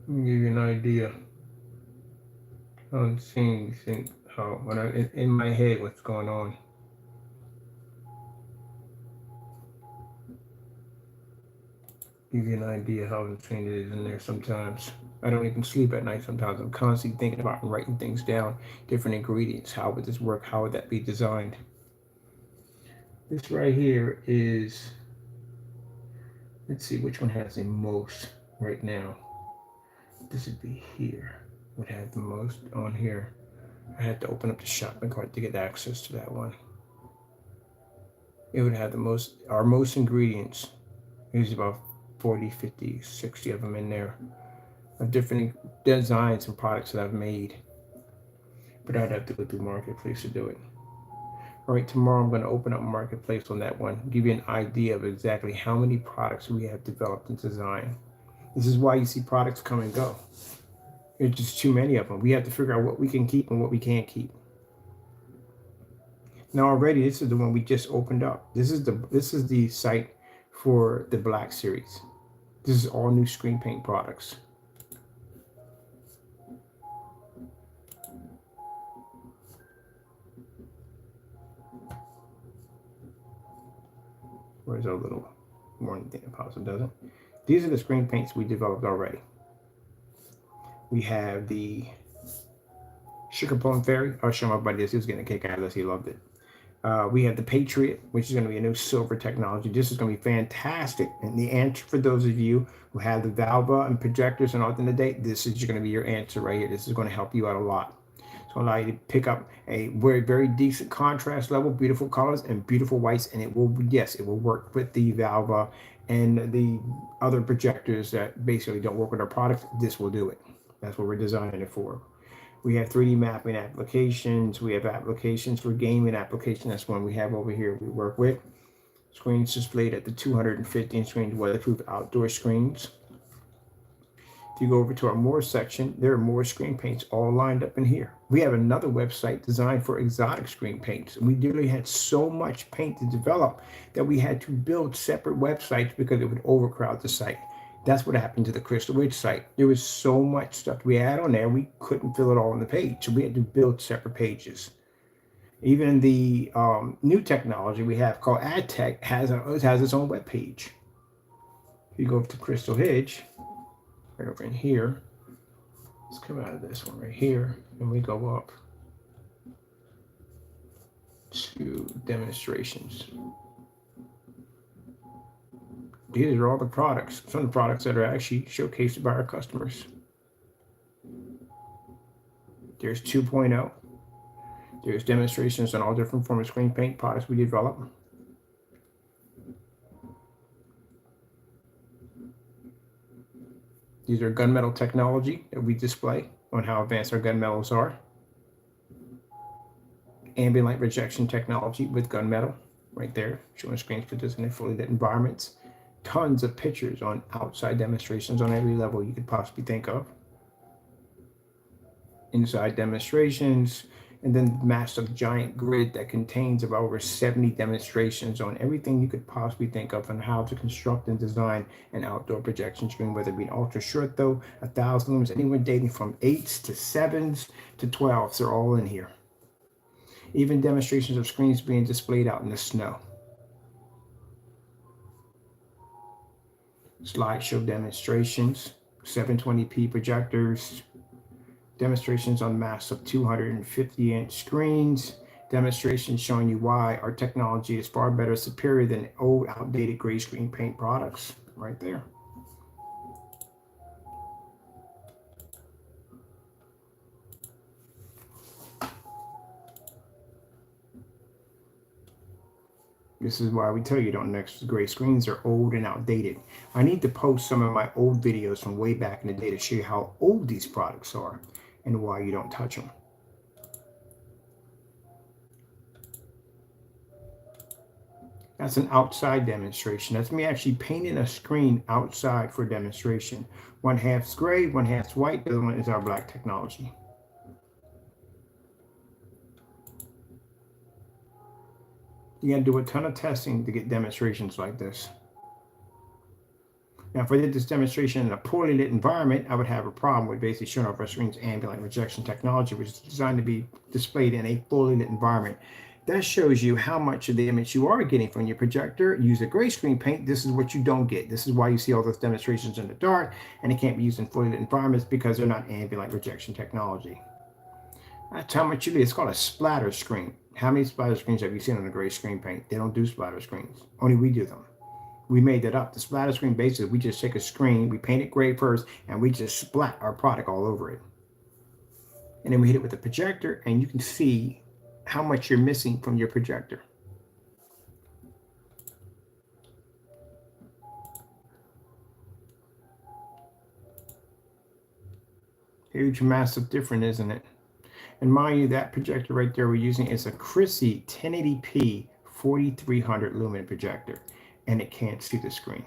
Let me give you an idea. I'm seeing how when I in my head what's going on. Give you an idea how insane it is in there sometimes. I don't even sleep at night sometimes. I'm constantly thinking about and writing things down, different ingredients. How would this work? How would that be designed? This right here is, let's see which one has the most right now. This would be here. Would have the most on here. I had to open up the shopping cart to get access to that one. It would have the most, our most ingredients. There's about 40, 50, 60 of them in there of different designs and products that I've made. But I'd have to go through Marketplace to do it. All right, tomorrow I'm going to open up Marketplace on that one, give you an idea of exactly how many products we have developed and designed. This is why you see products come and go. There's just too many of them. We have to figure out what we can keep and what we can't keep. Now already, this is the one we just opened up. This is the site for the Black series. This is all new screen paint products. Where's our little warning thing that pops up, doesn't? These are the screen paints we developed already. We have the Sugar Plum Fairy. I'll show my buddy this. He was getting a kick out of this. He loved it. We have the Patriot, which is going to be a new silver technology. This is going to be fantastic. And the answer for those of you who have the Valva and projectors and all in the day, this is going to be your answer right here. This is going to help you out a lot. It's going to allow you to pick up a very, very decent contrast level, beautiful colors and beautiful whites. And it will, yes, it will work with the Valva and the other projectors that basically don't work with our products. This will do it. That's what we're designing it for. We have 3D mapping applications. We have applications for gaming applications. That's one we have over here we work with. Screens displayed at the 215 screens, weatherproof outdoor screens. If you go over to our more section, there are more screen paints all lined up in here. We have another website designed for exotic screen paints. We literally had so much paint to develop that we had to build separate websites because it would overcrowd the site. That's what happened to the Crystal Ridge site. There was so much stuff we had on there, we couldn't fill it all on the page. So we had to build separate pages. Even the new technology we have called AdTech has its own web page. If you go up to Crystal Edge, right over in here, let's come out of this one right here, and we go up to demonstrations. These are all the products, some of the products that are actually showcased by our customers. There's 2.0. There's demonstrations on all different forms of screen paint products we develop. These are gunmetal technology that we display on how advanced our gunmetals are. Ambient light rejection technology with gunmetal right there, showing screens produced in fully lit environments. Tons of pictures on outside demonstrations on every level you could possibly think of. Inside demonstrations, and then massive giant grid that contains about over 70 demonstrations on everything you could possibly think of on how to construct and design an outdoor projection screen, whether it be an ultra short though, 1,000 lumens, anywhere dating from 8s to 7s to 12s, they're all in here. Even demonstrations of screens being displayed out in the snow. Slideshow demonstrations, 720p projectors, demonstrations on massive 250-inch screens, demonstrations showing you why our technology is far better, superior than old, outdated gray screen paint products, right there. This is why we tell you don't mix gray screens. Are old and outdated. I need to post some of my old videos from way back in the day to show you how old these products are and why you don't touch them. That's an outside demonstration. That's me actually painting a screen outside for demonstration. One half's gray, one half's white, the other one is our black technology. You got to do a ton of testing to get demonstrations like this. Now, if I did this demonstration in a poorly lit environment, I would have a problem with basically showing off our screen's ambient light rejection technology, which is designed to be displayed in a fully lit environment. That shows you how much of the image you are getting from your projector. Use a gray screen paint. This is what you don't get. This is why you see all those demonstrations in the dark, and it can't be used in fully lit environments because they're not ambient light rejection technology. That's how much you get. It's called a splatter screen. How many splatter screens have you seen on a gray screen paint? They don't do splatter screens. Only we do them. We made that up. The splatter screen, basically, we just take a screen, we paint it gray first, and we just splat our product all over it. And then we hit it with the projector, and you can see how much you're missing from your projector. Huge, massive difference, isn't it? And mind you, that projector right there we're using is a Chrissy 1080p 4300 lumen projector, and it can't see the screen.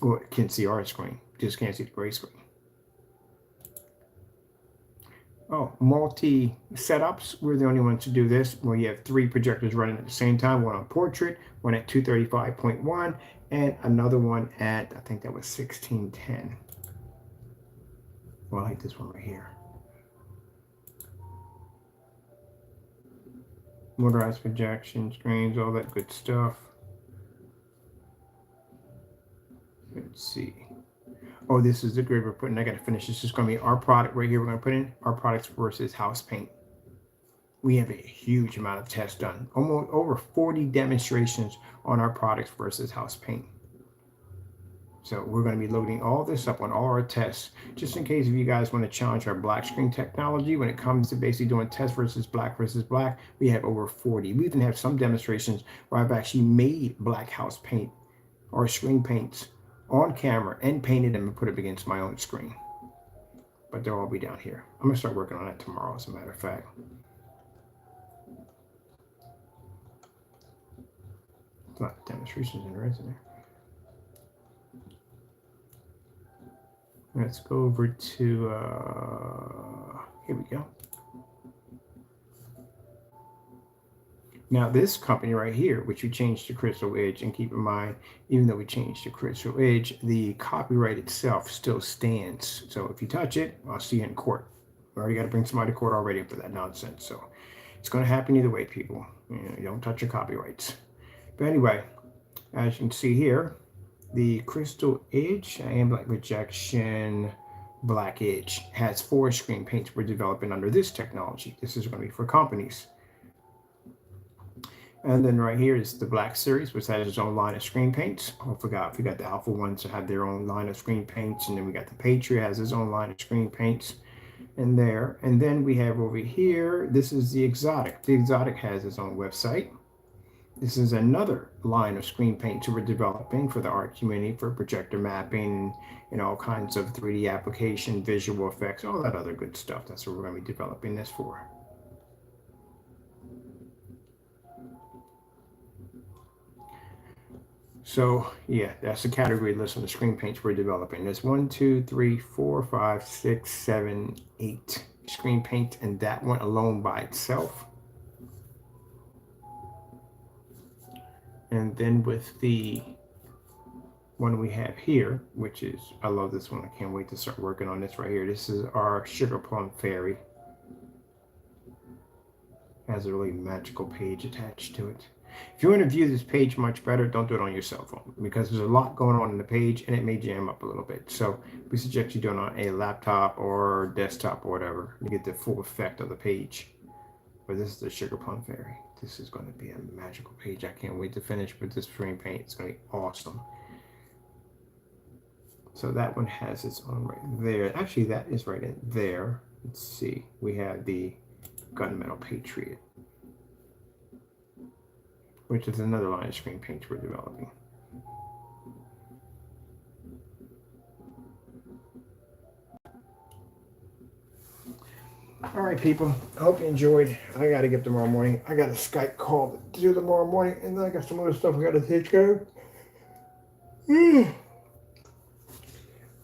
Well, it can see our screen, just can't see the gray screen. Oh, multi setups. We're the only ones to do this, where you have 3 projectors running at the same time, one on portrait, one at 235.1, and another one at, I think that was 1610. Well, I like this one right here. Motorized projection screens, all that good stuff. Let's see. Oh, this is the grid we're putting. I got to finish. This is going to be our product right here. We're going to put in our products versus house paint. We have a huge amount of tests done. Almost over 40 demonstrations on our products versus house paint. So we're going to be loading all this up on all our tests, just in case if you guys want to challenge our black screen technology when it comes to basically doing test versus black. We have over 40. We even have some demonstrations where I've actually made black house paint or screen paints on camera and painted them and put it against my own screen. But they'll all be down here. I'm going to start working on that tomorrow, as a matter of fact. There's a lot of demonstrations in there, isn't there? Let's go over to, here we go. Now this company right here, which we changed to Crystal Edge, and keep in mind, even though we changed to Crystal Edge, the copyright itself still stands. So if you touch it, I'll see you in court. We already got to bring somebody to court already for that nonsense. So it's going to happen either way, people. You don't touch your copyrights. But anyway, as you can see here, the Crystal Edge, ALR Black Projection Black Edge, has 4 screen paints we're developing under this technology. This is going to be for companies. And then right here is the Black Series, which has its own line of screen paints. Oh, we got the Alpha ones that have their own line of screen paints. And then we got the Patriot has its own line of screen paints in there. And then we have over here, this is the Exotic. The Exotic has its own website. This is another line of screen paints we're developing for the art community for projector mapping and all kinds of 3D application, visual effects, all that other good stuff. That's what we're going to be developing this for. So yeah, that's the category list on the screen paints we're developing. There's 1, 2, 3, 4, 5, 6, 7, 8 screen paints, and that one alone by itself. And then with the one we have here, which is, I love this one. I can't wait to start working on this right here. This is our Sugar Plum Fairy. Has a really magical page attached to it. If you want to view this page much better, don't do it on your cell phone because there's a lot going on in the page and it may jam up a little bit. So we suggest you do it on a laptop or desktop or whatever to get the full effect of the page. But this is the Sugar Plum Fairy. This is going to be a magical page. I can't wait to finish with this screen paint. It's going to be awesome. So that one has its own right there. Actually, that is right in there. Let's see. We have the Gunmetal Patriot, which is another line of screen paints we're developing. All right, people. I hope you enjoyed. I got to get tomorrow morning. I got a Skype call to do tomorrow morning, and then I got some other stuff I got to take care of.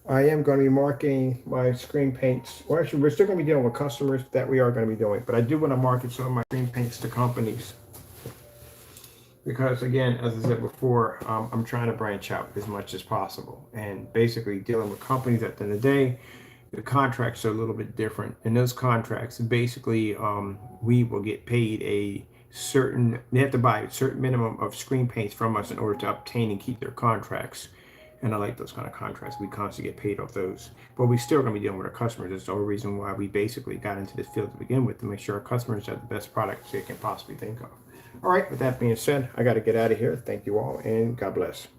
I am going to be marketing my screen paints. Well, actually, we're still going to be dealing with customers that we are going to be doing, but I do want to market some of my screen paints to companies. Because again, as I said before, I'm trying to branch out as much as possible. And basically dealing with companies at the end of the day, the contracts are a little bit different. In those contracts, basically, we will get paid a certain, they have to buy a certain minimum of screen paints from us in order to obtain and keep their contracts. And I like those kind of contracts. We constantly get paid off those. But we still going to be dealing with our customers. That's the whole reason why we basically got into this field to begin with, to make sure our customers have the best products they can possibly think of. All right, with that being said, I got to get out of here. Thank you all, and God bless.